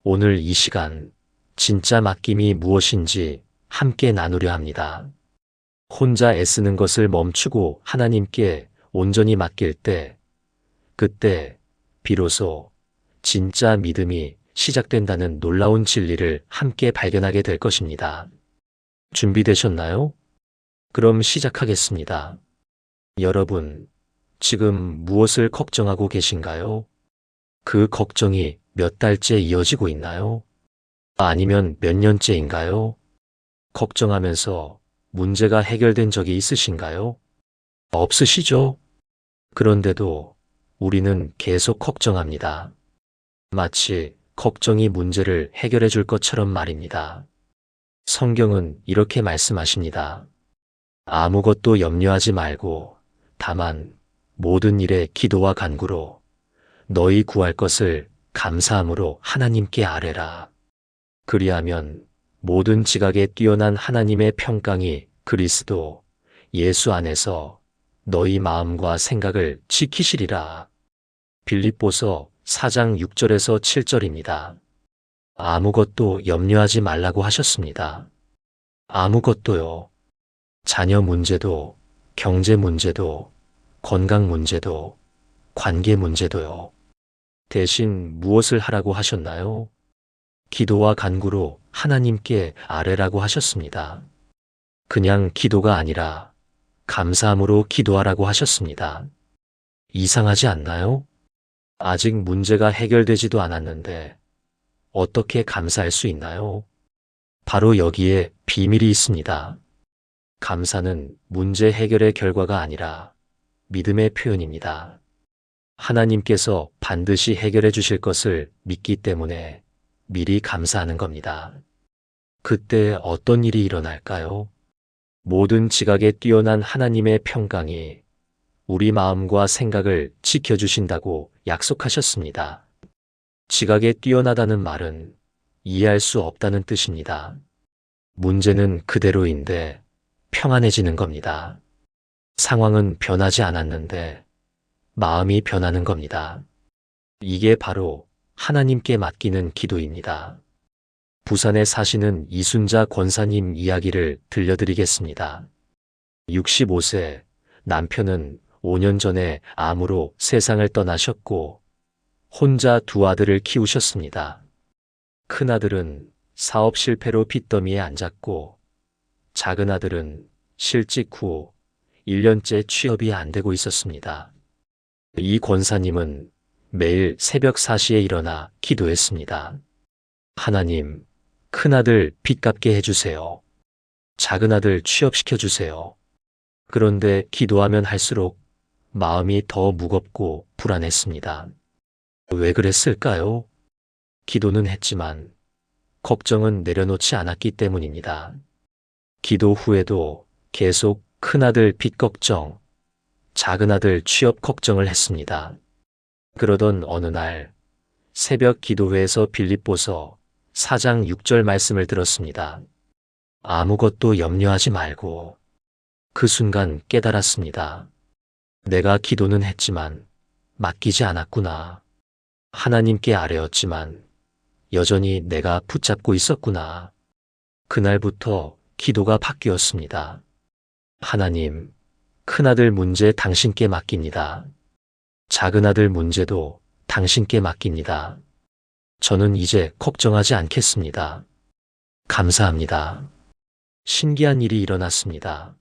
오늘 이 시간 진짜 맡김이 무엇인지 함께 나누려 합니다. 혼자 애쓰는 것을 멈추고 하나님께 온전히 맡길 때, 그때 비로소 진짜 믿음이 시작된다는 놀라운 진리를 함께 발견하게 될 것입니다. 준비되셨나요? 그럼 시작하겠습니다. 여러분, 지금 무엇을 걱정하고 계신가요? 그 걱정이 몇 달째 이어지고 있나요? 아니면 몇 년째인가요? 걱정하면서 문제가 해결된 적이 있으신가요? 없으시죠? 그런데도 우리는 계속 걱정합니다. 마치 걱정이 문제를 해결해 줄 것처럼 말입니다. 성경은 이렇게 말씀하십니다. 아무것도 염려하지 말고 다만 모든 일에 기도와 간구로 너희 구할 것을 감사함으로 하나님께 아뢰라. 그리하면 모든 지각에 뛰어난 하나님의 평강이 그리스도 예수 안에서 너희 마음과 생각을 지키시리라. 빌립보서 4장 6절에서 7절입니다. 아무것도 염려하지 말라고 하셨습니다. 아무것도요. 자녀 문제도, 경제 문제도, 건강 문제도, 관계 문제도요. 대신 무엇을 하라고 하셨나요? 기도와 간구로 하나님께 아뢰라고 하셨습니다. 그냥 기도가 아니라 감사함으로 기도하라고 하셨습니다. 이상하지 않나요? 아직 문제가 해결되지도 않았는데 어떻게 감사할 수 있나요? 바로 여기에 비밀이 있습니다. 감사는 문제 해결의 결과가 아니라 믿음의 표현입니다. 하나님께서 반드시 해결해 주실 것을 믿기 때문에 미리 감사하는 겁니다. 그때 어떤 일이 일어날까요? 모든 지각에 뛰어난 하나님의 평강이 우리 마음과 생각을 지켜주신다고 약속하셨습니다. 지각에 뛰어나다는 말은 이해할 수 없다는 뜻입니다. 문제는 그대로인데 평안해지는 겁니다. 상황은 변하지 않았는데 마음이 변하는 겁니다. 이게 바로 하나님께 맡기는 기도입니다. 부산에 사시는 이순자 권사님 이야기를 들려드리겠습니다. 65세 남편은 5년 전에 암으로 세상을 떠나셨고 혼자 두 아들을 키우셨습니다. 큰아들은 사업 실패로 빚더미에 앉았고 작은 아들은 실직 후 1년째 취업이 안 되고 있었습니다. 이 권사님은 매일 새벽 4시에 일어나 기도했습니다. 하나님, 큰아들 빚 갚게 해주세요. 작은 아들 취업시켜 주세요. 그런데 기도하면 할수록 마음이 더 무겁고 불안했습니다. 왜 그랬을까요? 기도는 했지만 걱정은 내려놓지 않았기 때문입니다. 기도 후에도 계속 큰아들 빚 걱정, 작은아들 취업 걱정을 했습니다. 그러던 어느 날 새벽 기도회에서 빌립보서 4장 6절 말씀을 들었습니다. 아무것도 염려하지 말고. 그 순간 깨달았습니다. 내가 기도는 했지만 맡기지 않았구나. 하나님께 아뢰었지만 여전히 내가 붙잡고 있었구나. 그날부터 기도가 바뀌었습니다. 하나님, 큰아들 문제 당신께 맡깁니다. 작은아들 문제도 당신께 맡깁니다. 저는 이제 걱정하지 않겠습니다. 감사합니다. 신기한 일이 일어났습니다.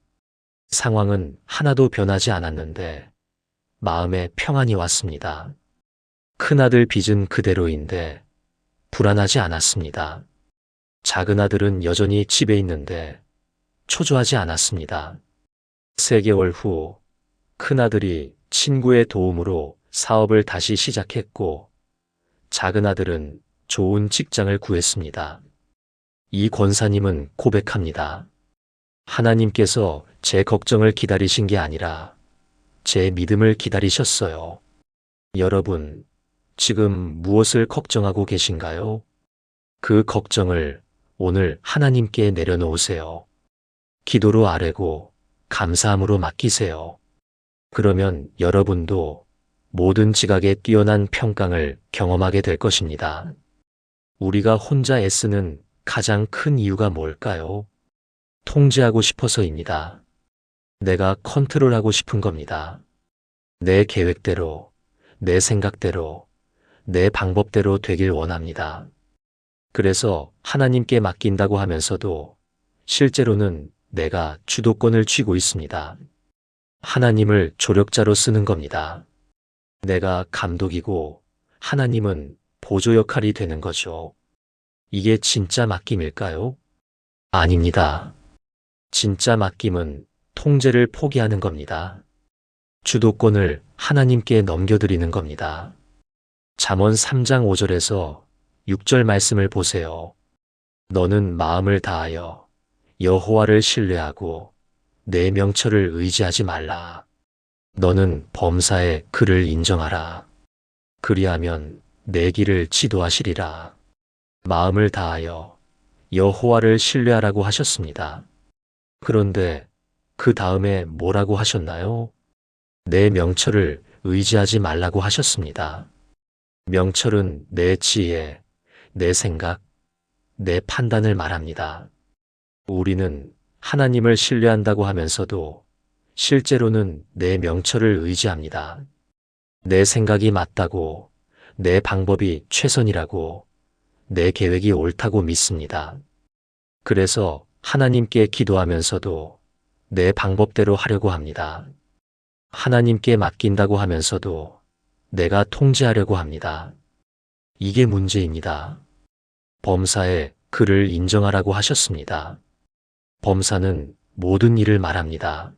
상황은 하나도 변하지 않았는데 마음에 평안이 왔습니다. 큰아들 빚은 그대로인데 불안하지 않았습니다. 작은 아들은 여전히 집에 있는데 초조하지 않았습니다. 3개월 후 큰아들이 친구의 도움으로 사업을 다시 시작했고 작은 아들은 좋은 직장을 구했습니다. 이 권사님은 고백합니다. 하나님께서 제 걱정을 기다리신 게 아니라 제 믿음을 기다리셨어요. 여러분, 지금 무엇을 걱정하고 계신가요? 그 걱정을 오늘 하나님께 내려놓으세요. 기도로 아뢰고 감사함으로 맡기세요. 그러면 여러분도 모든 지각에 뛰어난 평강을 경험하게 될 것입니다. 우리가 혼자 애쓰는 가장 큰 이유가 뭘까요? 통제하고 싶어서입니다. 내가 컨트롤하고 싶은 겁니다. 내 계획대로, 내 생각대로, 내 방법대로 되길 원합니다. 그래서 하나님께 맡긴다고 하면서도 실제로는 내가 주도권을 쥐고 있습니다. 하나님을 조력자로 쓰는 겁니다. 내가 감독이고 하나님은 보조 역할이 되는 거죠. 이게 진짜 맡김일까요? 아닙니다. 진짜 맡김은 통제를 포기하는 겁니다. 주도권을 하나님께 넘겨드리는 겁니다. 잠언 3장 5절에서 6절 말씀을 보세요. 너는 마음을 다하여 여호와를 신뢰하고 내 명철을 의지하지 말라. 너는 범사에 그를 인정하라. 그리하면 내 길을 지도하시리라. 마음을 다하여 여호와를 신뢰하라고 하셨습니다. 그런데 그 다음에 뭐라고 하셨나요? 내 명철을 의지하지 말라고 하셨습니다. 명철은 내 지혜, 내 생각, 내 판단을 말합니다. 우리는 하나님을 신뢰한다고 하면서도 실제로는 내 명철을 의지합니다. 내 생각이 맞다고, 내 방법이 최선이라고, 내 계획이 옳다고 믿습니다. 그래서 하나님께 기도하면서도 내 방법대로 하려고 합니다. 하나님께 맡긴다고 하면서도 내가 통제하려고 합니다. 이게 문제입니다. 범사에 그를 인정하라고 하셨습니다. 범사는 모든 일을 말합니다.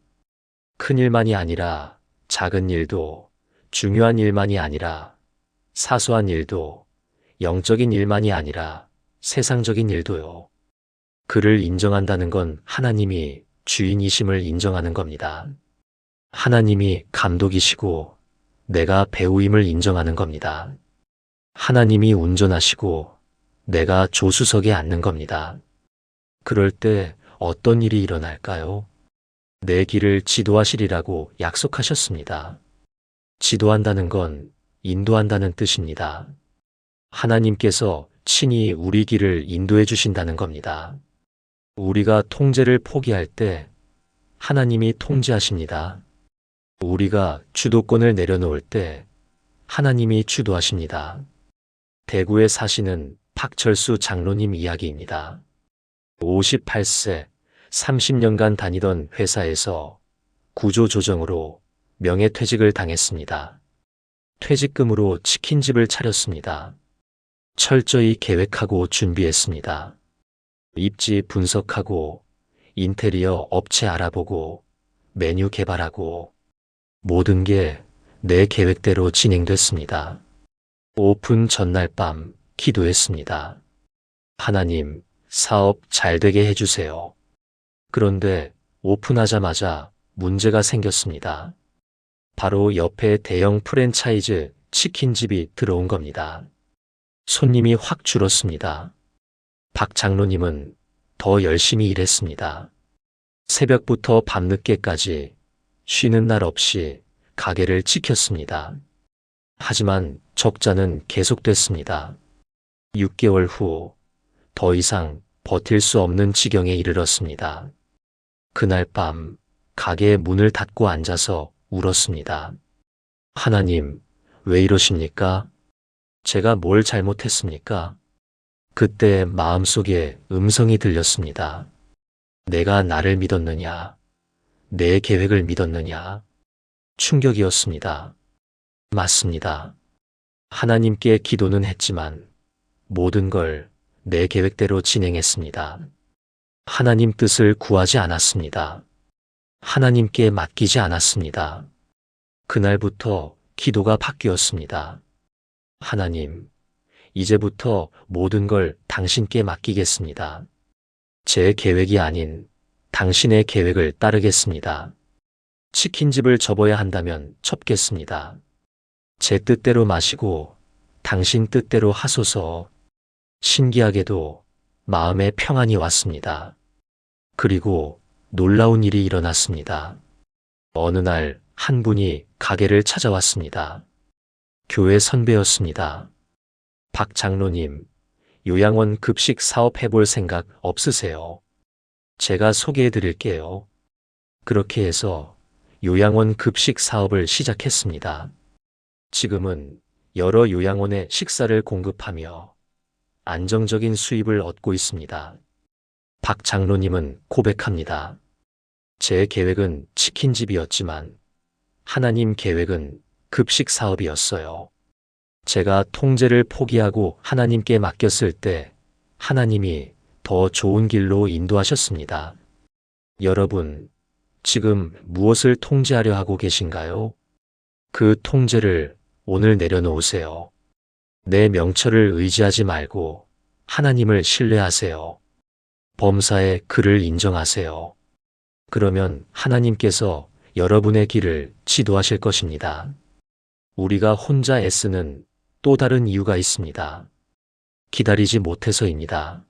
큰 일만이 아니라 작은 일도, 중요한 일만이 아니라 사소한 일도, 영적인 일만이 아니라 세상적인 일도요. 그를 인정한다는 건 하나님이 주인이심을 인정하는 겁니다. 하나님이 감독이시고 내가 배우임을 인정하는 겁니다. 하나님이 운전하시고 내가 조수석에 앉는 겁니다. 그럴 때 어떤 일이 일어날까요? 내 길을 지도하시리라고 약속하셨습니다. 지도한다는 건 인도한다는 뜻입니다. 하나님께서 친히 우리 길을 인도해 주신다는 겁니다. 우리가 통제를 포기할 때 하나님이 통제하십니다. 우리가 주도권을 내려놓을 때 하나님이 주도하십니다. 대구에 사시는 박철수 장로님 이야기입니다. 58세, 30년간 다니던 회사에서 구조조정으로 명예퇴직을 당했습니다. 퇴직금으로 치킨집을 차렸습니다. 철저히 계획하고 준비했습니다. 입지 분석하고 인테리어 업체 알아보고 메뉴 개발하고 모든 게 내 계획대로 진행됐습니다. 오픈 전날 밤 기도했습니다. 하나님, 사업 잘 되게 해주세요. 그런데 오픈하자마자 문제가 생겼습니다. 바로 옆에 대형 프랜차이즈 치킨집이 들어온 겁니다. 손님이 확 줄었습니다. 박 장로님은 더 열심히 일했습니다. 새벽부터 밤늦게까지 쉬는 날 없이 가게를 지켰습니다. 하지만 적자는 계속됐습니다. 6개월 후 더 이상 버틸 수 없는 지경에 이르렀습니다. 그날 밤 가게 문을 닫고 앉아서 울었습니다. 하나님, 왜 이러십니까? 제가 뭘 잘못했습니까? 그때 마음속에 음성이 들렸습니다. 내가 나를 믿었느냐? 내 계획을 믿었느냐? 충격이었습니다. 맞습니다. 하나님께 기도는 했지만 모든 걸 내 계획대로 진행했습니다. 하나님 뜻을 구하지 않았습니다. 하나님께 맡기지 않았습니다. 그날부터 기도가 바뀌었습니다. 하나님, 이제부터 모든 걸 당신께 맡기겠습니다. 제 계획이 아닌 당신의 계획을 따르겠습니다. 치킨집을 접어야 한다면 접겠습니다. 제 뜻대로 마시고 당신 뜻대로 하소서. 신기하게도 마음에 평안이 왔습니다. 그리고 놀라운 일이 일어났습니다. 어느 날 한 분이 가게를 찾아왔습니다. 교회 선배였습니다. 박 장로님, 요양원 급식 사업 해볼 생각 없으세요? 제가 소개해 드릴게요. 그렇게 해서 요양원 급식 사업을 시작했습니다. 지금은 여러 요양원에 식사를 공급하며 안정적인 수입을 얻고 있습니다. 박 장로님은 고백합니다. 제 계획은 치킨집이었지만 하나님 계획은 급식 사업이었어요. 제가 통제를 포기하고 하나님께 맡겼을 때 하나님이 더 좋은 길로 인도하셨습니다. 여러분, 지금 무엇을 통제하려 하고 계신가요? 그 통제를 오늘 내려놓으세요. 내 명철을 의지하지 말고 하나님을 신뢰하세요. 범사의 그를 인정하세요. 그러면 하나님께서 여러분의 길을 지도하실 것입니다. 우리가 혼자 애쓰는 또 다른 이유가 있습니다. 기다리지 못해서입니다.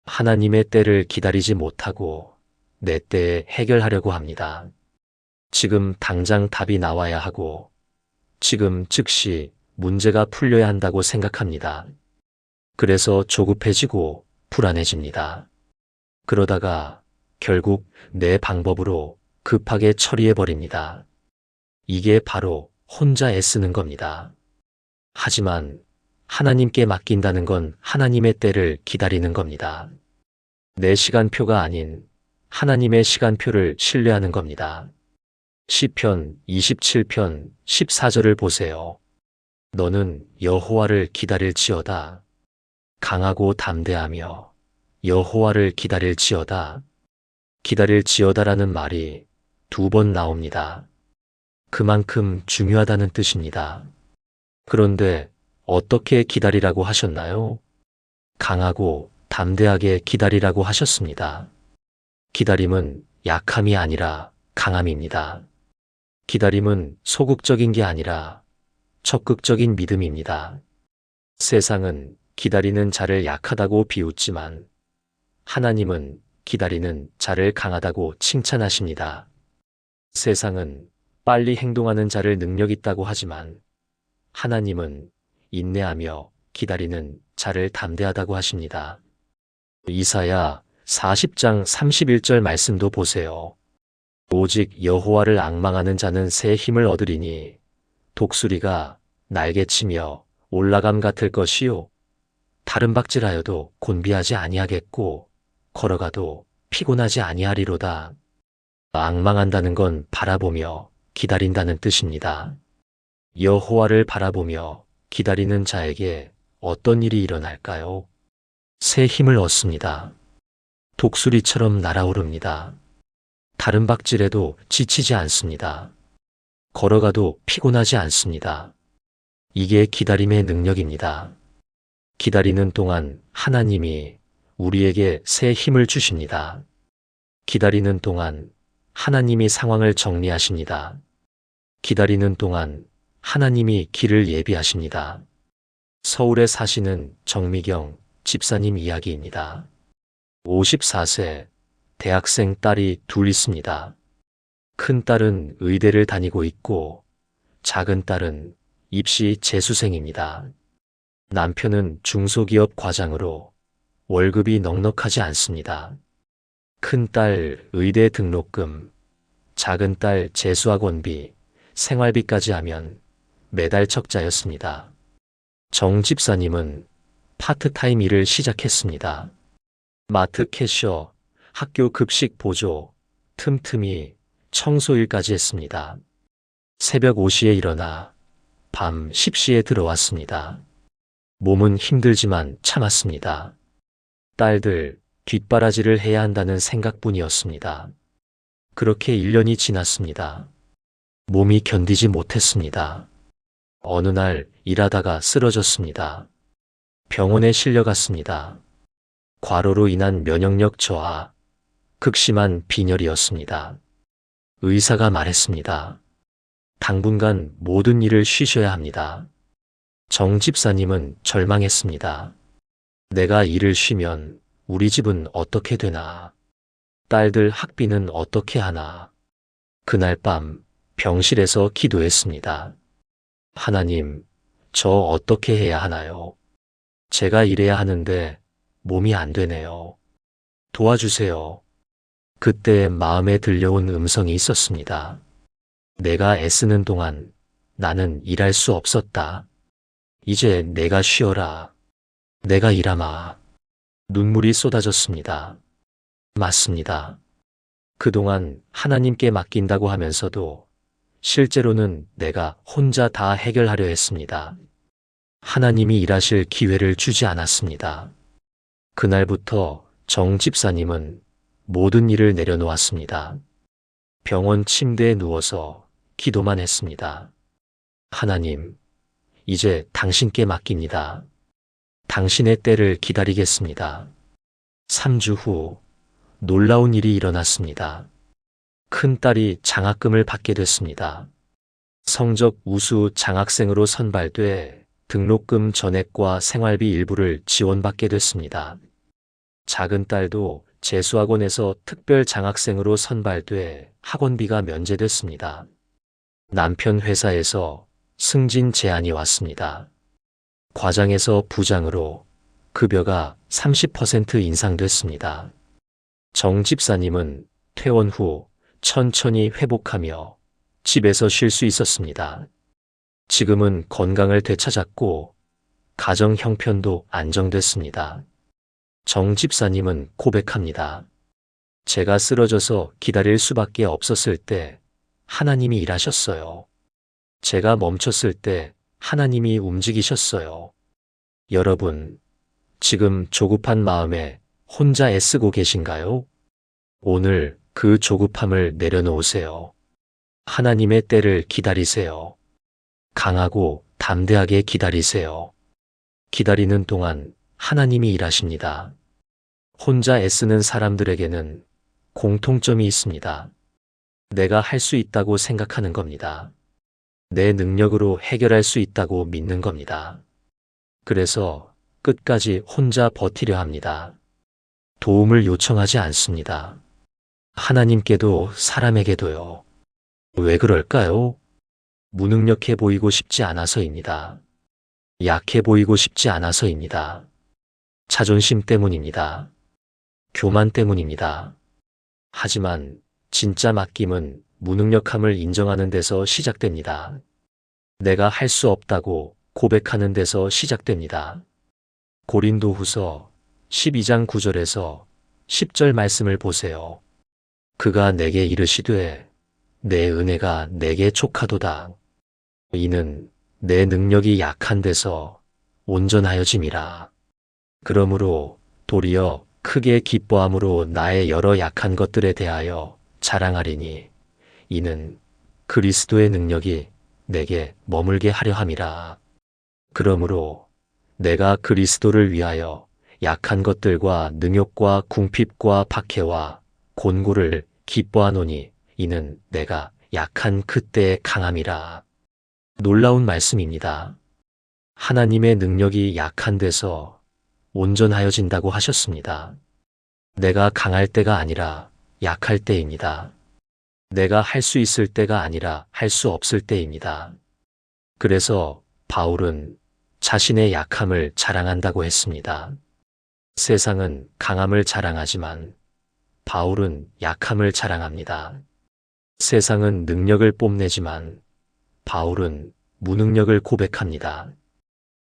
하나님의 때를 기다리지 못하고 내 때에 해결하려고 합니다. 지금 당장 답이 나와야 하고 지금 즉시 문제가 풀려야 한다고 생각합니다. 그래서 조급해지고 불안해집니다. 그러다가 결국 내 방법으로 급하게 처리해버립니다. 이게 바로 혼자 애쓰는 겁니다. 하지만 하나님께 맡긴다는 건 하나님의 때를 기다리는 겁니다. 내 시간표가 아닌 하나님의 시간표를 신뢰하는 겁니다. 시편 27편 14절을 보세요. 너는 여호와를 기다릴지어다. 강하고 담대하며 여호와를 기다릴지어다. 기다릴지어다라는 말이 2번 나옵니다. 그만큼 중요하다는 뜻입니다. 그런데 어떻게 기다리라고 하셨나요? 강하고 담대하게 기다리라고 하셨습니다. 기다림은 약함이 아니라 강함입니다. 기다림은 소극적인 게 아니라 적극적인 믿음입니다. 세상은 기다리는 자를 약하다고 비웃지만 하나님은 기다리는 자를 강하다고 칭찬하십니다. 세상은 빨리 행동하는 자를 능력 있다고 하지만 하나님은 인내하며 기다리는 자를 담대하다고 하십니다. 이사야 40장 31절 말씀도 보세요. 오직 여호와를 앙망하는 자는 새 힘을 얻으리니 독수리가 날개치며 올라감 같을 것이요 다른 박질하여도 곤비하지 아니하겠고 걸어가도 피곤하지 아니하리로다. 앙망한다는 건 바라보며 기다린다는 뜻입니다. 여호와를 바라보며 기다리는 자에게 어떤 일이 일어날까요? 새 힘을 얻습니다. 독수리처럼 날아오릅니다. 다른 박질에도 지치지 않습니다. 걸어가도 피곤하지 않습니다. 이게 기다림의 능력입니다. 기다리는 동안 하나님이 우리에게 새 힘을 주십니다. 기다리는 동안 하나님이 상황을 정리하십니다. 기다리는 동안 하나님이 길을 예비하십니다. 서울에 사시는 정미경 집사님 이야기입니다. 54세 대학생 딸이 둘 있습니다. 큰 딸은 의대를 다니고 있고 작은 딸은 입시 재수생입니다. 남편은 중소기업 과장으로 월급이 넉넉하지 않습니다. 큰 딸 의대 등록금, 작은 딸 재수학원비, 생활비까지 하면 매달 적자였습니다. 정 집사님은 파트타임 일을 시작했습니다. 마트 캐셔, 학교 급식 보조, 틈틈이 청소일까지 했습니다. 새벽 5시에 일어나 밤 10시에 들어왔습니다. 몸은 힘들지만 참았습니다. 딸들 뒷바라지를 해야 한다는 생각뿐이었습니다. 그렇게 1년이 지났습니다. 몸이 견디지 못했습니다. 어느 날 일하다가 쓰러졌습니다. 병원에 실려갔습니다. 과로로 인한 면역력 저하, 극심한 빈혈이었습니다. 의사가 말했습니다. 당분간 모든 일을 쉬셔야 합니다. 정 집사님은 절망했습니다. 내가 일을 쉬면 우리 집은 어떻게 되나? 딸들 학비는 어떻게 하나? 그날 밤 병실에서 기도했습니다. 하나님, 저 어떻게 해야 하나요? 제가 일해야 하는데 몸이 안 되네요. 도와주세요. 그때 마음에 들려온 음성이 있었습니다. 내가 애쓰는 동안 나는 일할 수 없었다. 이제 내가 쉬어라. 내가 일하마. 눈물이 쏟아졌습니다. 맞습니다. 그동안 하나님께 맡긴다고 하면서도 실제로는 내가 혼자 다 해결하려 했습니다. 하나님이 일하실 기회를 주지 않았습니다. 그날부터 정 집사님은 모든 일을 내려놓았습니다. 병원 침대에 누워서 기도만 했습니다. 하나님, 이제 당신께 맡깁니다. 당신의 때를 기다리겠습니다. 3주 후 놀라운 일이 일어났습니다. 큰딸이 장학금을 받게 됐습니다. 성적 우수 장학생으로 선발돼 등록금 전액과 생활비 일부를 지원받게 됐습니다. 작은 딸도 재수학원에서 특별 장학생으로 선발돼 학원비가 면제됐습니다. 남편 회사에서 승진 제안이 왔습니다. 과장에서 부장으로 급여가 30% 인상됐습니다. 정 집사님은 퇴원 후 천천히 회복하며 집에서 쉴 수 있었습니다. 지금은 건강을 되찾았고 가정 형편도 안정됐습니다. 정 집사님은 고백합니다. 제가 쓰러져서 기다릴 수밖에 없었을 때 하나님이 일하셨어요. 제가 멈췄을 때 하나님이 움직이셨어요. 여러분, 지금 조급한 마음에 혼자 애쓰고 계신가요? 오늘 그 조급함을 내려놓으세요. 하나님의 때를 기다리세요. 강하고 담대하게 기다리세요. 기다리는 동안 하나님이 일하십니다. 혼자 애쓰는 사람들에게는 공통점이 있습니다. 내가 할 수 있다고 생각하는 겁니다. 내 능력으로 해결할 수 있다고 믿는 겁니다. 그래서 끝까지 혼자 버티려 합니다. 도움을 요청하지 않습니다. 하나님께도 사람에게도요. 왜 그럴까요? 무능력해 보이고 싶지 않아서입니다. 약해 보이고 싶지 않아서입니다. 자존심 때문입니다. 교만 때문입니다. 하지만 진짜 맡김은 무능력함을 인정하는 데서 시작됩니다. 내가 할 수 없다고 고백하는 데서 시작됩니다. 고린도후서 12장 9절에서 10절 말씀을 보세요. 그가 내게 이르시되 내 은혜가 내게 족하도다. 이는 내 능력이 약한 데서 온전하여짐이라. 그러므로 도리어 크게 기뻐함으로 나의 여러 약한 것들에 대하여 자랑하리니 이는 그리스도의 능력이 내게 머물게 하려 함이라. 그러므로 내가 그리스도를 위하여 약한 것들과 능욕과 궁핍과 박해와 곤고를 기뻐하노니 이는 내가 약한 그때의 강함이라. 놀라운 말씀입니다. 하나님의 능력이 약한 데서 온전하여진다고 하셨습니다. 내가 강할 때가 아니라 약할 때입니다. 내가 할 수 있을 때가 아니라 할 수 없을 때입니다. 그래서 바울은 자신의 약함을 자랑한다고 했습니다. 세상은 강함을 자랑하지만 바울은 약함을 자랑합니다. 세상은 능력을 뽐내지만 바울은 무능력을 고백합니다.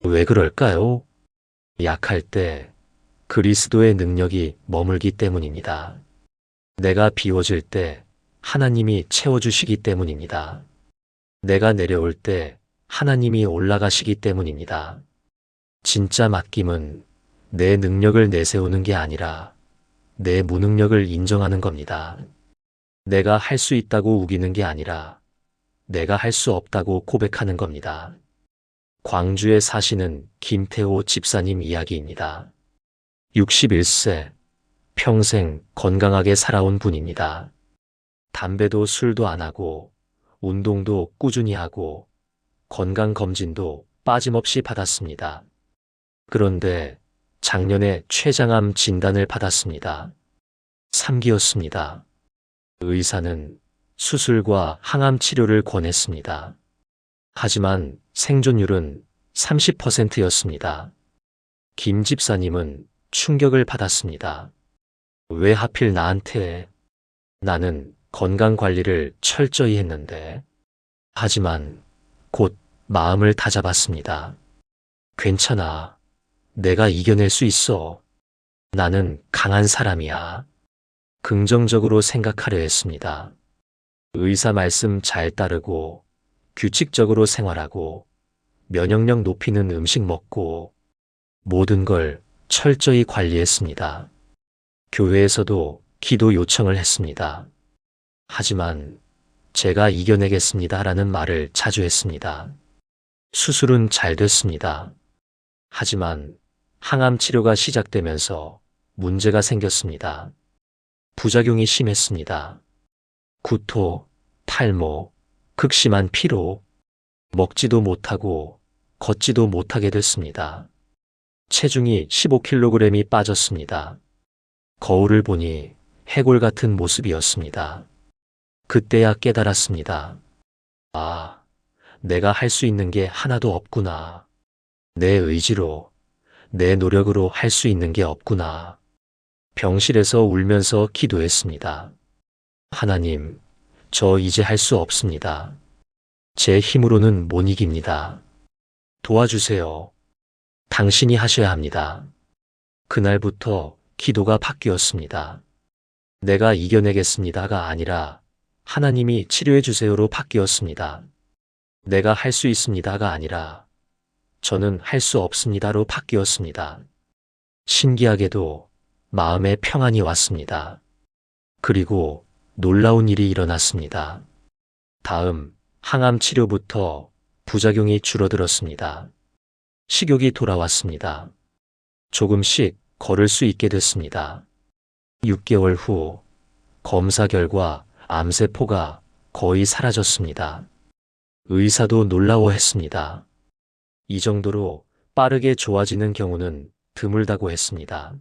왜 그럴까요? 약할 때 그리스도의 능력이 머물기 때문입니다. 내가 비워질 때 하나님이 채워주시기 때문입니다. 내가 내려올 때 하나님이 올라가시기 때문입니다. 진짜 맡김은 내 능력을 내세우는 게 아니라 내 무능력을 인정하는 겁니다. 내가 할 수 있다고 우기는 게 아니라 내가 할 수 없다고 고백하는 겁니다. 광주에 사시는 김태호 집사님 이야기입니다. 61세, 평생 건강하게 살아온 분입니다. 담배도 술도 안 하고 운동도 꾸준히 하고 건강검진도 빠짐없이 받았습니다. 그런데 작년에 췌장암 진단을 받았습니다. 3기였습니다. 의사는 수술과 항암 치료를 권했습니다. 하지만 생존율은 30%였습니다. 김 집사님은 충격을 받았습니다. 왜 하필 나한테? 나는 건강관리를 철저히 했는데. 하지만 곧 마음을 다잡았습니다. 괜찮아. 내가 이겨낼 수 있어. 나는 강한 사람이야. 긍정적으로 생각하려 했습니다. 의사 말씀 잘 따르고 규칙적으로 생활하고 면역력 높이는 음식 먹고 모든 걸 철저히 관리했습니다. 교회에서도 기도 요청을 했습니다. 하지만 제가 이겨내겠습니다 라는 말을 자주 했습니다. 수술은 잘 됐습니다. 하지만 항암 치료가 시작되면서 문제가 생겼습니다. 부작용이 심했습니다. 구토, 탈모, 극심한 피로, 먹지도 못하고 걷지도 못하게 됐습니다. 체중이 15kg이 빠졌습니다. 거울을 보니 해골 같은 모습이었습니다. 그때야 깨달았습니다. 아, 내가 할 수 있는 게 하나도 없구나. 내 의지로, 내 노력으로 할 수 있는 게 없구나. 병실에서 울면서 기도했습니다. 하나님, 저 이제 할 수 없습니다. 제 힘으로는 못 이깁니다. 도와주세요. 당신이 하셔야 합니다. 그날부터 기도가 바뀌었습니다. 내가 이겨내겠습니다가 아니라 하나님이 치료해 주세요로 바뀌었습니다. 내가 할 수 있습니다가 아니라 저는 할 수 없습니다로 바뀌었습니다. 신기하게도 마음에 평안이 왔습니다. 그리고 놀라운 일이 일어났습니다. 다음 항암 치료부터 부작용이 줄어들었습니다. 식욕이 돌아왔습니다. 조금씩 걸을 수 있게 됐습니다. 6개월 후 검사 결과 암세포가 거의 사라졌습니다. 의사도 놀라워했습니다. 이 정도로 빠르게 좋아지는 경우는 드물다고 했습니다.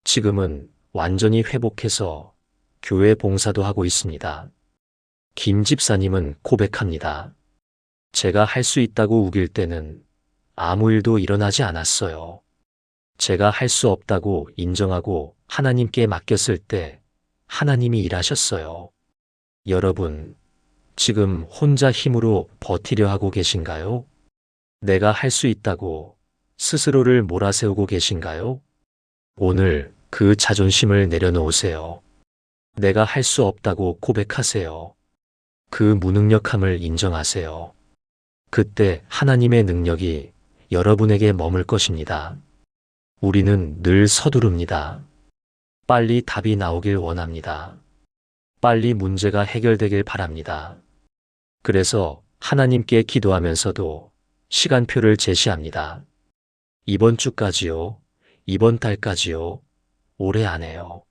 지금은 완전히 회복해서 교회 봉사도 하고 있습니다. 김 집사님은 고백합니다. 제가 할 수 있다고 우길 때는 아무 일도 일어나지 않았어요. 제가 할 수 없다고 인정하고 하나님께 맡겼을 때 하나님이 일하셨어요. 여러분, 지금 혼자 힘으로 버티려 하고 계신가요? 내가 할 수 있다고 스스로를 몰아세우고 계신가요? 오늘 그 자존심을 내려놓으세요. 내가 할 수 없다고 고백하세요. 그 무능력함을 인정하세요. 그때 하나님의 능력이 여러분에게 머물 것입니다. 우리는 늘 서두릅니다. 빨리 답이 나오길 원합니다. 빨리 문제가 해결되길 바랍니다. 그래서 하나님께 기도하면서도 시간표를 제시합니다. 이번 주까지요, 이번 달까지요, 올해 안에요.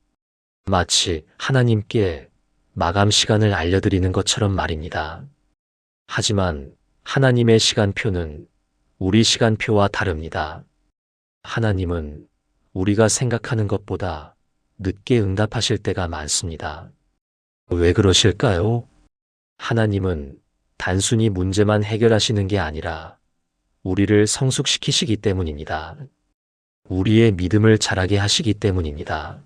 마치 하나님께 마감 시간을 알려드리는 것처럼 말입니다. 하지만 하나님의 시간표는 우리 시간표와 다릅니다. 하나님은 우리가 생각하는 것보다 늦게 응답하실 때가 많습니다. 왜 그러실까요? 하나님은 단순히 문제만 해결하시는 게 아니라 우리를 성숙시키시기 때문입니다. 우리의 믿음을 자라게 하시기 때문입니다.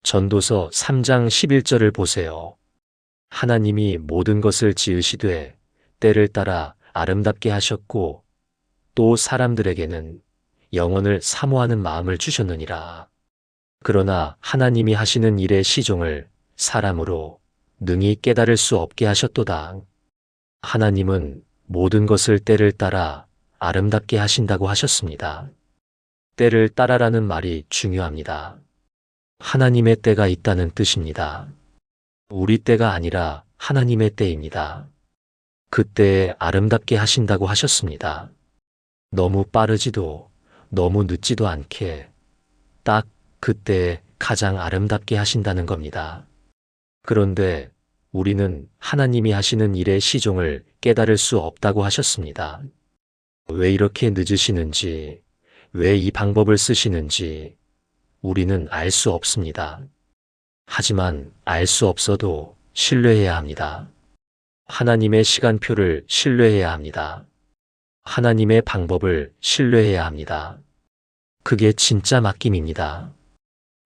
전도서 3장 11절을 보세요. 하나님이 모든 것을 지으시되 때를 따라 아름답게 하셨고 또 사람들에게는 영혼을 사모하는 마음을 주셨느니라. 그러나 하나님이 하시는 일의 시종을 사람으로 능히 깨달을 수 없게 하셨도다. 하나님은 모든 것을 때를 따라 아름답게 하신다고 하셨습니다. 때를 따라라는 말이 중요합니다. 하나님의 때가 있다는 뜻입니다. 우리 때가 아니라 하나님의 때입니다. 그 때에 아름답게 하신다고 하셨습니다. 너무 빠르지도 너무 늦지도 않게 딱 그때에 가장 아름답게 하신다는 겁니다. 그런데 우리는 하나님이 하시는 일의 시종을 깨달을 수 없다고 하셨습니다. 왜 이렇게 늦으시는지, 왜 이 방법을 쓰시는지 우리는 알 수 없습니다. 하지만 알 수 없어도 신뢰해야 합니다. 하나님의 시간표를 신뢰해야 합니다. 하나님의 방법을 신뢰해야 합니다. 그게 진짜 맡김입니다.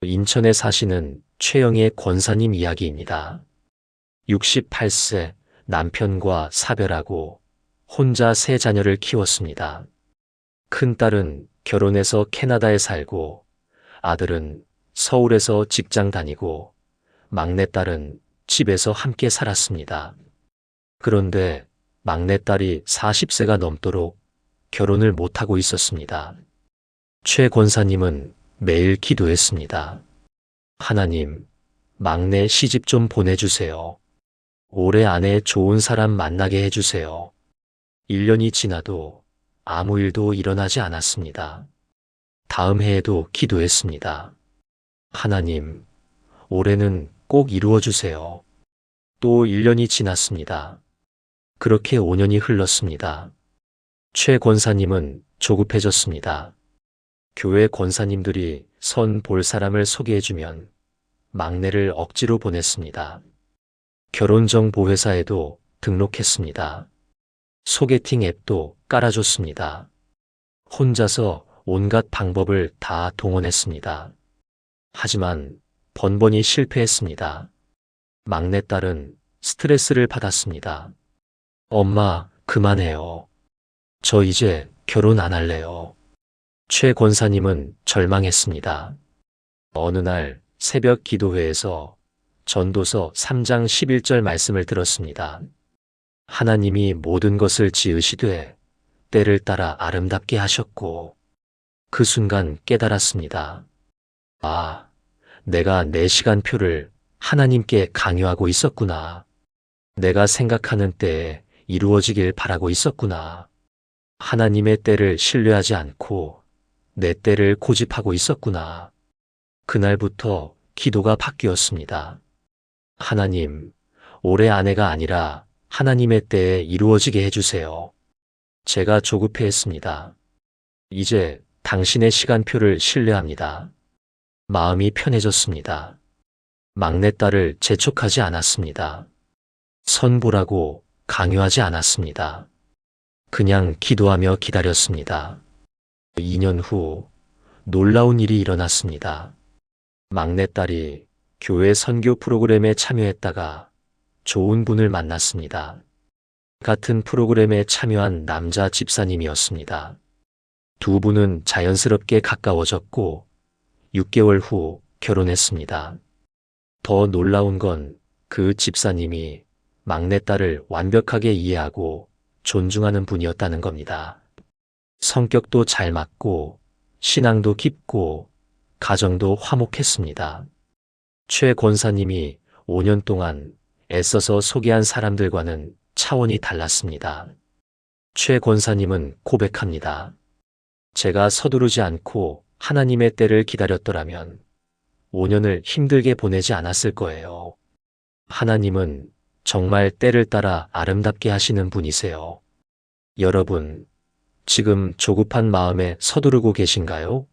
인천에 사시는 최영애 권사님 이야기입니다. 68세 남편과 사별하고 혼자 세 자녀를 키웠습니다. 큰딸은 결혼해서 캐나다에 살고 아들은 서울에서 직장 다니고 막내딸은 집에서 함께 살았습니다. 그런데 막내딸이 40세가 넘도록 결혼을 못하고 있었습니다. 최 권사님은 매일 기도했습니다. 하나님, 막내 시집 좀 보내주세요. 올해 안에 좋은 사람 만나게 해주세요. 1년이 지나도 아무 일도 일어나지 않았습니다. 다음 해에도 기도했습니다. 하나님, 올해는 꼭 이루어주세요. 또 1년이 지났습니다. 그렇게 5년이 흘렀습니다. 최 권사님은 조급해졌습니다. 교회 권사님들이 선 볼 사람을 소개해주면 막내를 억지로 보냈습니다. 결혼정보회사에도 등록했습니다. 소개팅 앱도 깔아줬습니다. 혼자서 온갖 방법을 다 동원했습니다. 하지만 번번이 실패했습니다. 막내딸은 스트레스를 받았습니다. 엄마, 그만해요. 저 이제 결혼 안 할래요. 최 권사님은 절망했습니다. 어느 날 새벽 기도회에서 전도서 3장 11절 말씀을 들었습니다. 하나님이 모든 것을 지으시되 때를 따라 아름답게 하셨고 그 순간 깨달았습니다. 아, 내가 내 시간표를 하나님께 강요하고 있었구나. 내가 생각하는 때에 이루어지길 바라고 있었구나. 하나님의 때를 신뢰하지 않고 내 때를 고집하고 있었구나. 그날부터 기도가 바뀌었습니다. 하나님, 올해 아내가 아니라 하나님의 때에 이루어지게 해주세요. 제가 조급해했습니다. 이제 당신의 시간표를 신뢰합니다. 마음이 편해졌습니다. 막내딸을 재촉하지 않았습니다. 선보라고 강요하지 않았습니다. 그냥 기도하며 기다렸습니다. 2년 후 놀라운 일이 일어났습니다. 막내딸이 교회 선교 프로그램에 참여했다가 좋은 분을 만났습니다. 같은 프로그램에 참여한 남자 집사님이었습니다. 두 분은 자연스럽게 가까워졌고 6개월 후 결혼했습니다. 더 놀라운 건 그 집사님이 막내딸을 완벽하게 이해하고 존중하는 분이었다는 겁니다. 성격도 잘 맞고 신앙도 깊고 가정도 화목했습니다. 최 권사님이 5년 동안 애써서 소개한 사람들과는 차원이 달랐습니다. 최 권사님은 고백합니다. 제가 서두르지 않고 하나님의 때를 기다렸더라면 5년을 힘들게 보내지 않았을 거예요. 하나님은 정말 때를 따라 아름답게 하시는 분이세요. 여러분, 지금 조급한 마음에 서두르고 계신가요?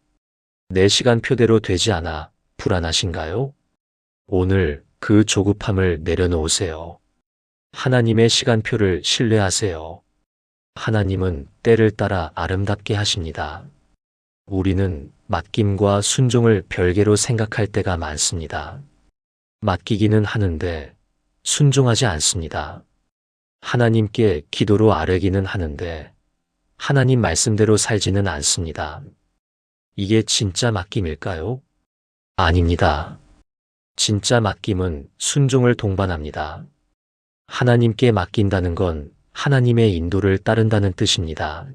내 시간표대로 되지 않아 불안하신가요? 오늘 그 조급함을 내려놓으세요. 하나님의 시간표를 신뢰하세요. 하나님은 때를 따라 아름답게 하십니다. 우리는 맡김과 순종을 별개로 생각할 때가 많습니다. 맡기기는 하는데 순종하지 않습니다. 하나님께 기도로 아뢰기는 하는데 하나님 말씀대로 살지는 않습니다. 이게 진짜 맡김일까요? 아닙니다. 진짜 맡김은 순종을 동반합니다. 하나님께 맡긴다는 건 하나님의 인도를 따른다는 뜻입니다.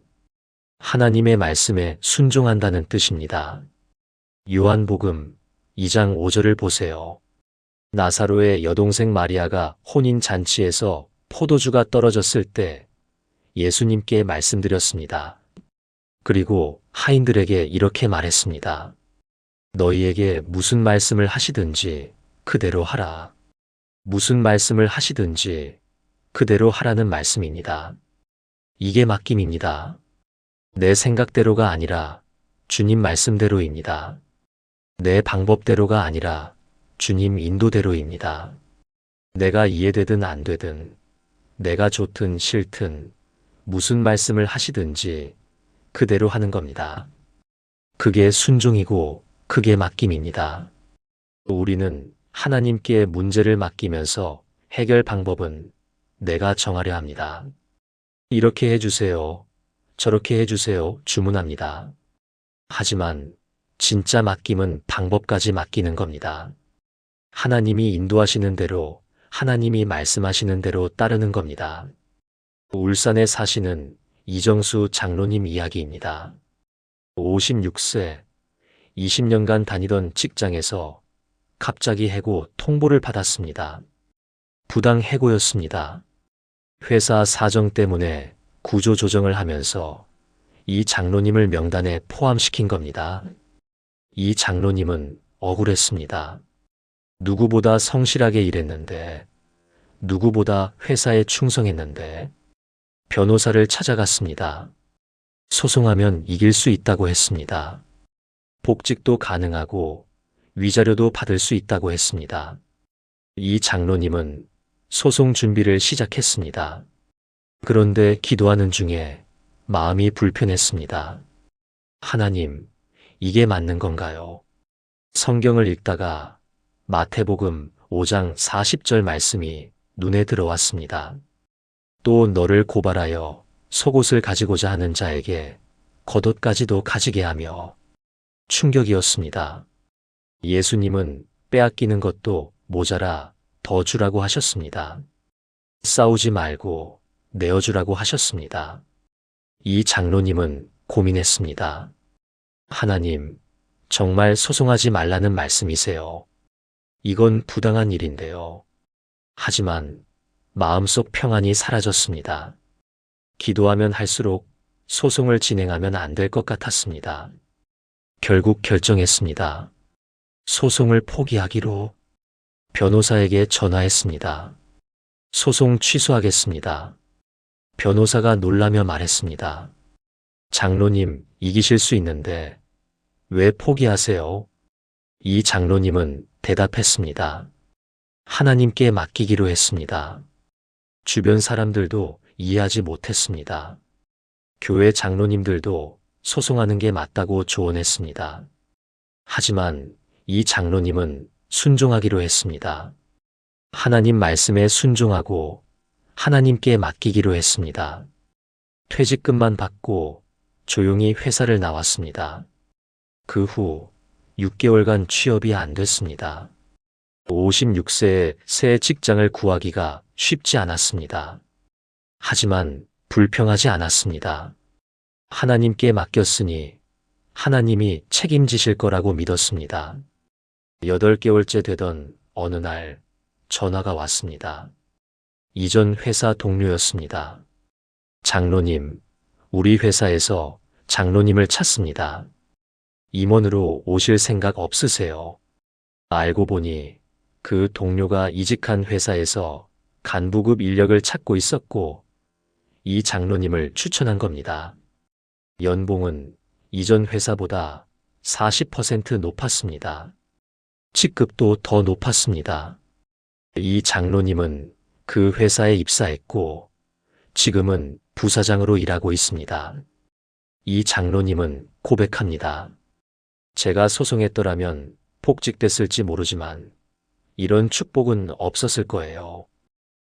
하나님의 말씀에 순종한다는 뜻입니다. 요한복음 2장 5절을 보세요. 나사로의 여동생 마리아가 혼인 잔치에서 포도주가 떨어졌을 때 예수님께 말씀드렸습니다. 그리고 하인들에게 이렇게 말했습니다. 너희에게 무슨 말씀을 하시든지 그대로 하라. 무슨 말씀을 하시든지 그대로 하라는 말씀입니다. 이게 맡김입니다. 내 생각대로가 아니라 주님 말씀대로입니다. 내 방법대로가 아니라 주님 인도대로입니다. 내가 이해되든 안 되든, 내가 좋든 싫든, 무슨 말씀을 하시든지 그대로 하는 겁니다. 그게 순종이고 그게 맡김입니다. 우리는 하나님께 문제를 맡기면서 해결 방법은 내가 정하려 합니다. 이렇게 해주세요. 저렇게 해주세요. 주문합니다. 하지만 진짜 맡김은 방법까지 맡기는 겁니다. 하나님이 인도하시는 대로, 하나님이 말씀하시는 대로 따르는 겁니다. 울산에 사시는 이정수 장로님 이야기입니다. 56세, 20년간 다니던 직장에서 갑자기 해고 통보를 받았습니다. 부당 해고였습니다. 회사 사정 때문에 구조조정을 하면서 이 장로님을 명단에 포함시킨 겁니다. 이 장로님은 억울했습니다. 누구보다 성실하게 일했는데, 누구보다 회사에 충성했는데, 변호사를 찾아갔습니다. 소송하면 이길 수 있다고 했습니다. 복직도 가능하고 위자료도 받을 수 있다고 했습니다. 이 장로님은 소송 준비를 시작했습니다. 그런데 기도하는 중에 마음이 불편했습니다. 하나님, 이게 맞는 건가요? 성경을 읽다가 마태복음 5장 40절 말씀이 눈에 들어왔습니다. 또 너를 고발하여 속옷을 가지고자 하는 자에게 겉옷까지도 가지게 하며. 충격이었습니다. 예수님은 빼앗기는 것도 모자라 더 주라고 하셨습니다. 싸우지 말고 내어주라고 하셨습니다. 이 장로님은 고민했습니다. 하나님, 정말 소송하지 말라는 말씀이세요. 이건 부당한 일인데요. 하지만 마음속 평안이 사라졌습니다. 기도하면 할수록 소송을 진행하면 안 될 것 같았습니다. 결국 결정했습니다. 소송을 포기하기로. 변호사에게 전화했습니다. 소송 취소하겠습니다. 변호사가 놀라며 말했습니다. 장로님, 이기실 수 있는데 왜 포기하세요? 이 장로님은 대답했습니다. 하나님께 맡기기로 했습니다. 주변 사람들도 이해하지 못했습니다. 교회 장로님들도 소송하는 게 맞다고 조언했습니다. 하지만 이 장로님은 순종하기로 했습니다. 하나님 말씀에 순종하고 하나님께 맡기기로 했습니다. 퇴직금만 받고 조용히 회사를 나왔습니다. 그 후 6개월간 취업이 안 됐습니다. 56세에 새 직장을 구하기가 쉽지 않았습니다. 하지만 불평하지 않았습니다. 하나님께 맡겼으니 하나님이 책임지실 거라고 믿었습니다. 8개월째 되던 어느 날 전화가 왔습니다. 이전 회사 동료였습니다. 장로님, 우리 회사에서 장로님을 찾습니다. 임원으로 오실 생각 없으세요? 알고 보니 그 동료가 이직한 회사에서 간부급 인력을 찾고 있었고 이 장로님을 추천한 겁니다. 연봉은 이전 회사보다 40% 높았습니다. 직급도 더 높았습니다. 이 장로님은 그 회사에 입사했고 지금은 부사장으로 일하고 있습니다. 이 장로님은 고백합니다. 제가 소송했더라면 복직됐을지 모르지만 이런 축복은 없었을 거예요.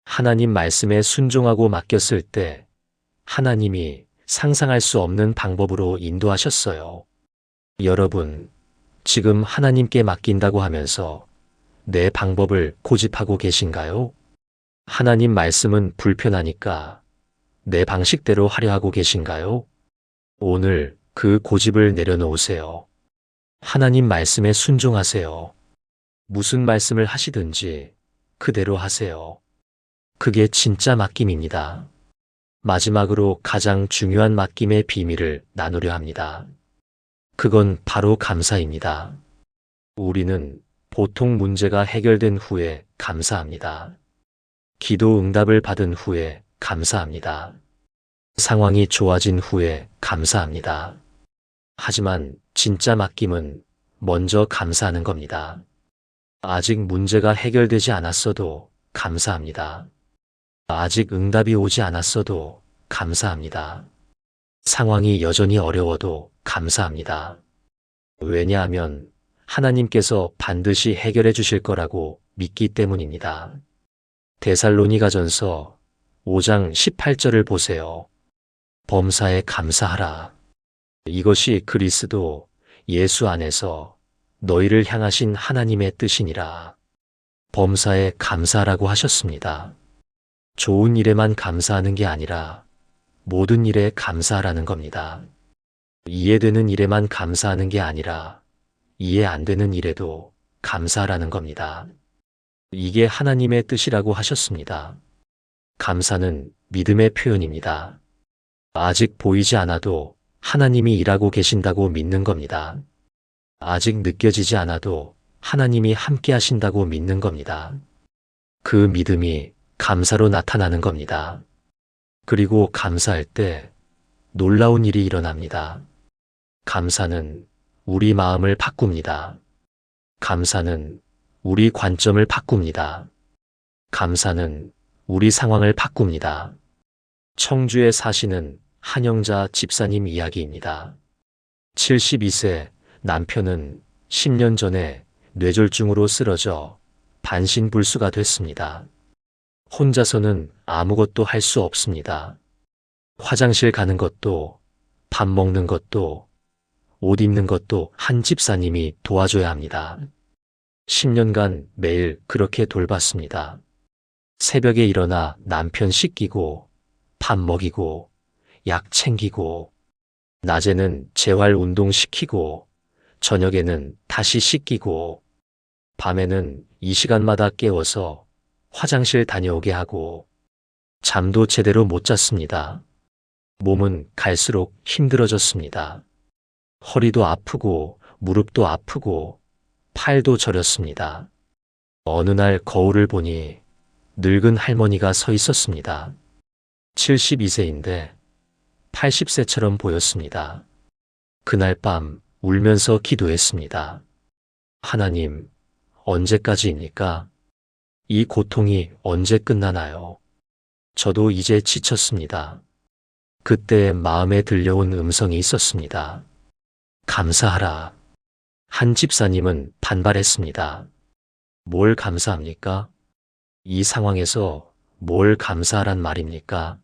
하나님 말씀에 순종하고 맡겼을 때 하나님이 상상할 수 없는 방법으로 인도하셨어요. 여러분, 지금 하나님께 맡긴다고 하면서 내 방법을 고집하고 계신가요? 하나님 말씀은 불편하니까 내 방식대로 하려 하고 계신가요? 오늘 그 고집을 내려놓으세요. 하나님 말씀에 순종하세요. 무슨 말씀을 하시든지 그대로 하세요. 그게 진짜 맡김입니다. 마지막으로 가장 중요한 맡김의 비밀을 나누려 합니다. 그건 바로 감사입니다. 우리는 보통 문제가 해결된 후에 감사합니다. 기도 응답을 받은 후에 감사합니다. 상황이 좋아진 후에 감사합니다. 하지만 진짜 맡김은 먼저 감사하는 겁니다. 아직 문제가 해결되지 않았어도 감사합니다. 아직 응답이 오지 않았어도 감사합니다. 상황이 여전히 어려워도 감사합니다. 왜냐하면 하나님께서 반드시 해결해 주실 거라고 믿기 때문입니다. 데살로니가전서 5장 18절을 보세요. 범사에 감사하라. 이것이 그리스도 예수 안에서 너희를 향하신 하나님의 뜻이니라. 범사에 감사하라고 하셨습니다. 좋은 일에만 감사하는 게 아니라 모든 일에 감사하라는 겁니다. 이해되는 일에만 감사하는 게 아니라 이해 안 되는 일에도 감사하라는 겁니다. 이게 하나님의 뜻이라고 하셨습니다. 감사는 믿음의 표현입니다. 아직 보이지 않아도 하나님이 일하고 계신다고 믿는 겁니다. 아직 느껴지지 않아도 하나님이 함께 하신다고 믿는 겁니다. 그 믿음이 감사로 나타나는 겁니다. 그리고 감사할 때 놀라운 일이 일어납니다. 감사는 우리 마음을 바꿉니다. 감사는 우리 관점을 바꿉니다. 감사는 우리 상황을 바꿉니다. 청주에 사시는 한영자 집사님 이야기입니다. 72세 남편은 10년 전에 뇌졸중으로 쓰러져 반신불수가 됐습니다. 혼자서는 아무것도 할 수 없습니다. 화장실 가는 것도, 밥 먹는 것도, 옷 입는 것도 한 집사님이 도와줘야 합니다. 10년간 매일 그렇게 돌봤습니다. 새벽에 일어나 남편 씻기고, 밥 먹이고, 약 챙기고, 낮에는 재활 운동 시키고, 저녁에는 다시 씻기고, 밤에는 이 시간마다 깨워서 화장실 다녀오게 하고, 잠도 제대로 못 잤습니다. 몸은 갈수록 힘들어졌습니다. 허리도 아프고, 무릎도 아프고, 팔도 저렸습니다. 어느 날 거울을 보니 늙은 할머니가 서 있었습니다. 72세인데 80세처럼 보였습니다. 그날 밤 울면서 기도했습니다. 하나님, 언제까지입니까? 이 고통이 언제 끝나나요? 저도 이제 지쳤습니다. 그때 마음에 들려온 음성이 있었습니다. 감사하라. 한 집사님은 반발했습니다. 뭘 감사합니까? 이 상황에서 뭘 감사하란 말입니까?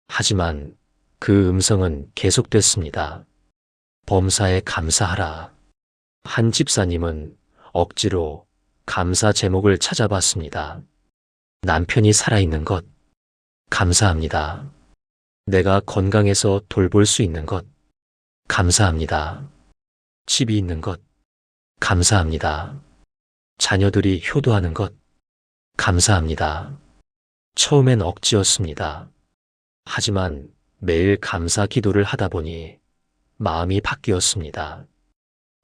하지만 그 음성은 계속됐습니다. 범사에 감사하라. 한 집사님은 억지로 감사 제목을 찾아봤습니다. 남편이 살아있는 것, 감사합니다. 내가 건강해서 돌볼 수 있는 것, 감사합니다. 집이 있는 것, 감사합니다. 자녀들이 효도하는 것, 감사합니다. 처음엔 억지였습니다. 하지만 매일 감사 기도를 하다 보니 마음이 바뀌었습니다.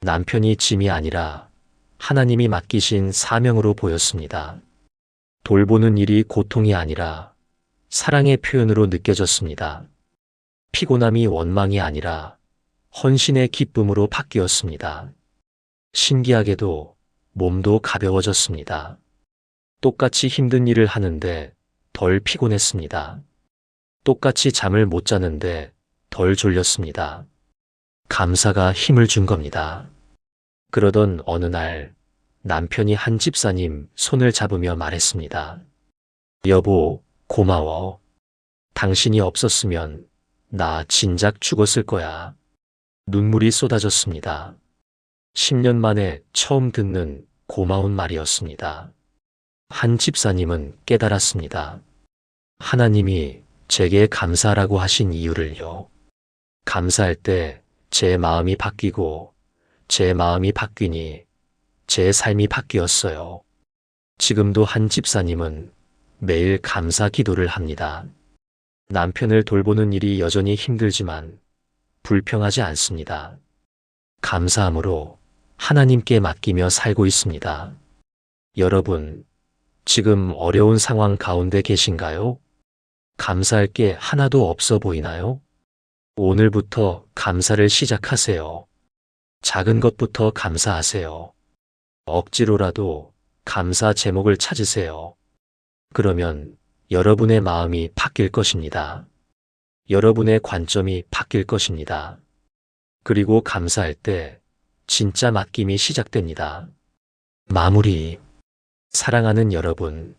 남편이 짐이 아니라 하나님이 맡기신 사명으로 보였습니다. 돌보는 일이 고통이 아니라 사랑의 표현으로 느껴졌습니다. 피곤함이 원망이 아니라 헌신의 기쁨으로 바뀌었습니다. 신기하게도 몸도 가벼워졌습니다. 똑같이 힘든 일을 하는데 덜 피곤했습니다. 똑같이 잠을 못 자는데 덜 졸렸습니다. 감사가 힘을 준 겁니다. 그러던 어느 날 남편이 한 집사님 손을 잡으며 말했습니다. 여보, 고마워. 당신이 없었으면 나 진작 죽었을 거야. 눈물이 쏟아졌습니다. 10년 만에 처음 듣는 고마운 말이었습니다. 한 집사님은 깨달았습니다. 하나님이 제게 감사하라고 하신 이유를요. 감사할 때 제 마음이 바뀌고 제 마음이 바뀌니 제 삶이 바뀌었어요. 지금도 한 집사님은 매일 감사 기도를 합니다. 남편을 돌보는 일이 여전히 힘들지만 불평하지 않습니다. 감사함으로 하나님께 맡기며 살고 있습니다. 여러분, 지금 어려운 상황 가운데 계신가요? 감사할 게 하나도 없어 보이나요? 오늘부터 감사를 시작하세요. 작은 것부터 감사하세요. 억지로라도 감사 제목을 찾으세요. 그러면 여러분의 마음이 바뀔 것입니다. 여러분의 관점이 바뀔 것입니다. 그리고 감사할 때 진짜 맡김이 시작됩니다. 마무리. 사랑하는 여러분,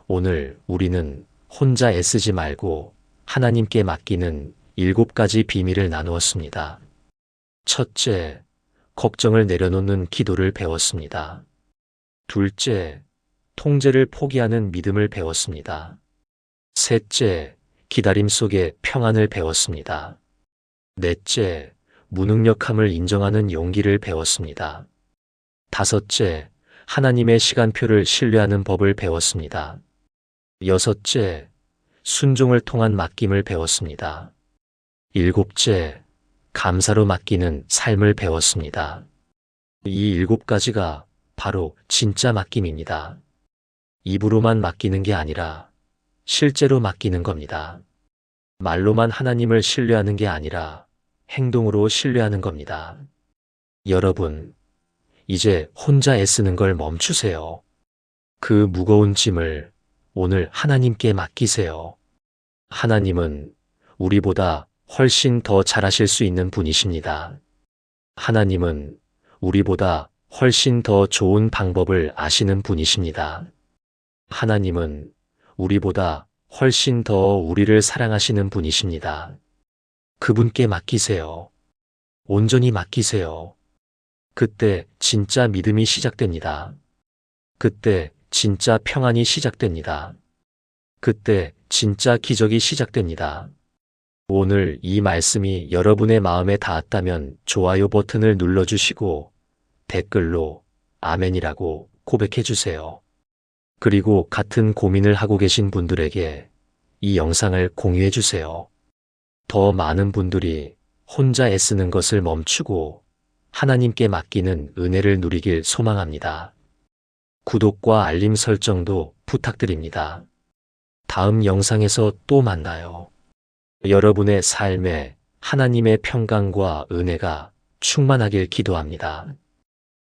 오늘 우리는 혼자 애쓰지 말고 하나님께 맡기는 7가지 비밀을 나누었습니다. 첫째, 걱정을 내려놓는 기도를 배웠습니다. 둘째, 통제를 포기하는 믿음을 배웠습니다. 셋째, 기다림 속에 평안을 배웠습니다. 넷째, 무능력함을 인정하는 용기를 배웠습니다. 다섯째, 하나님의 시간표를 신뢰하는 법을 배웠습니다. 여섯째, 순종을 통한 맡김을 배웠습니다. 일곱째, 감사로 맡기는 삶을 배웠습니다. 이 7가지가 바로 진짜 맡김입니다. 입으로만 맡기는 게 아니라 실제로 맡기는 겁니다. 말로만 하나님을 신뢰하는 게 아니라 행동으로 신뢰하는 겁니다. 여러분, 이제 혼자 애쓰는 걸 멈추세요. 그 무거운 짐을 오늘 하나님께 맡기세요. 하나님은 우리보다 훨씬 더 잘하실 수 있는 분이십니다. 하나님은 우리보다 훨씬 더 좋은 방법을 아시는 분이십니다. 하나님은 우리보다 훨씬 더 우리를 사랑하시는 분이십니다. 그분께 맡기세요. 온전히 맡기세요. 그때 진짜 믿음이 시작됩니다. 그때 진짜 평안이 시작됩니다. 그때 진짜 기적이 시작됩니다. 오늘 이 말씀이 여러분의 마음에 닿았다면 좋아요 버튼을 눌러주시고 댓글로 아멘이라고 고백해 주세요. 그리고 같은 고민을 하고 계신 분들에게 이 영상을 공유해 주세요. 더 많은 분들이 혼자 애쓰는 것을 멈추고 하나님께 맡기는 은혜를 누리길 소망합니다. 구독과 알림 설정도 부탁드립니다. 다음 영상에서 또 만나요. 여러분의 삶에 하나님의 평강과 은혜가 충만하길 기도합니다.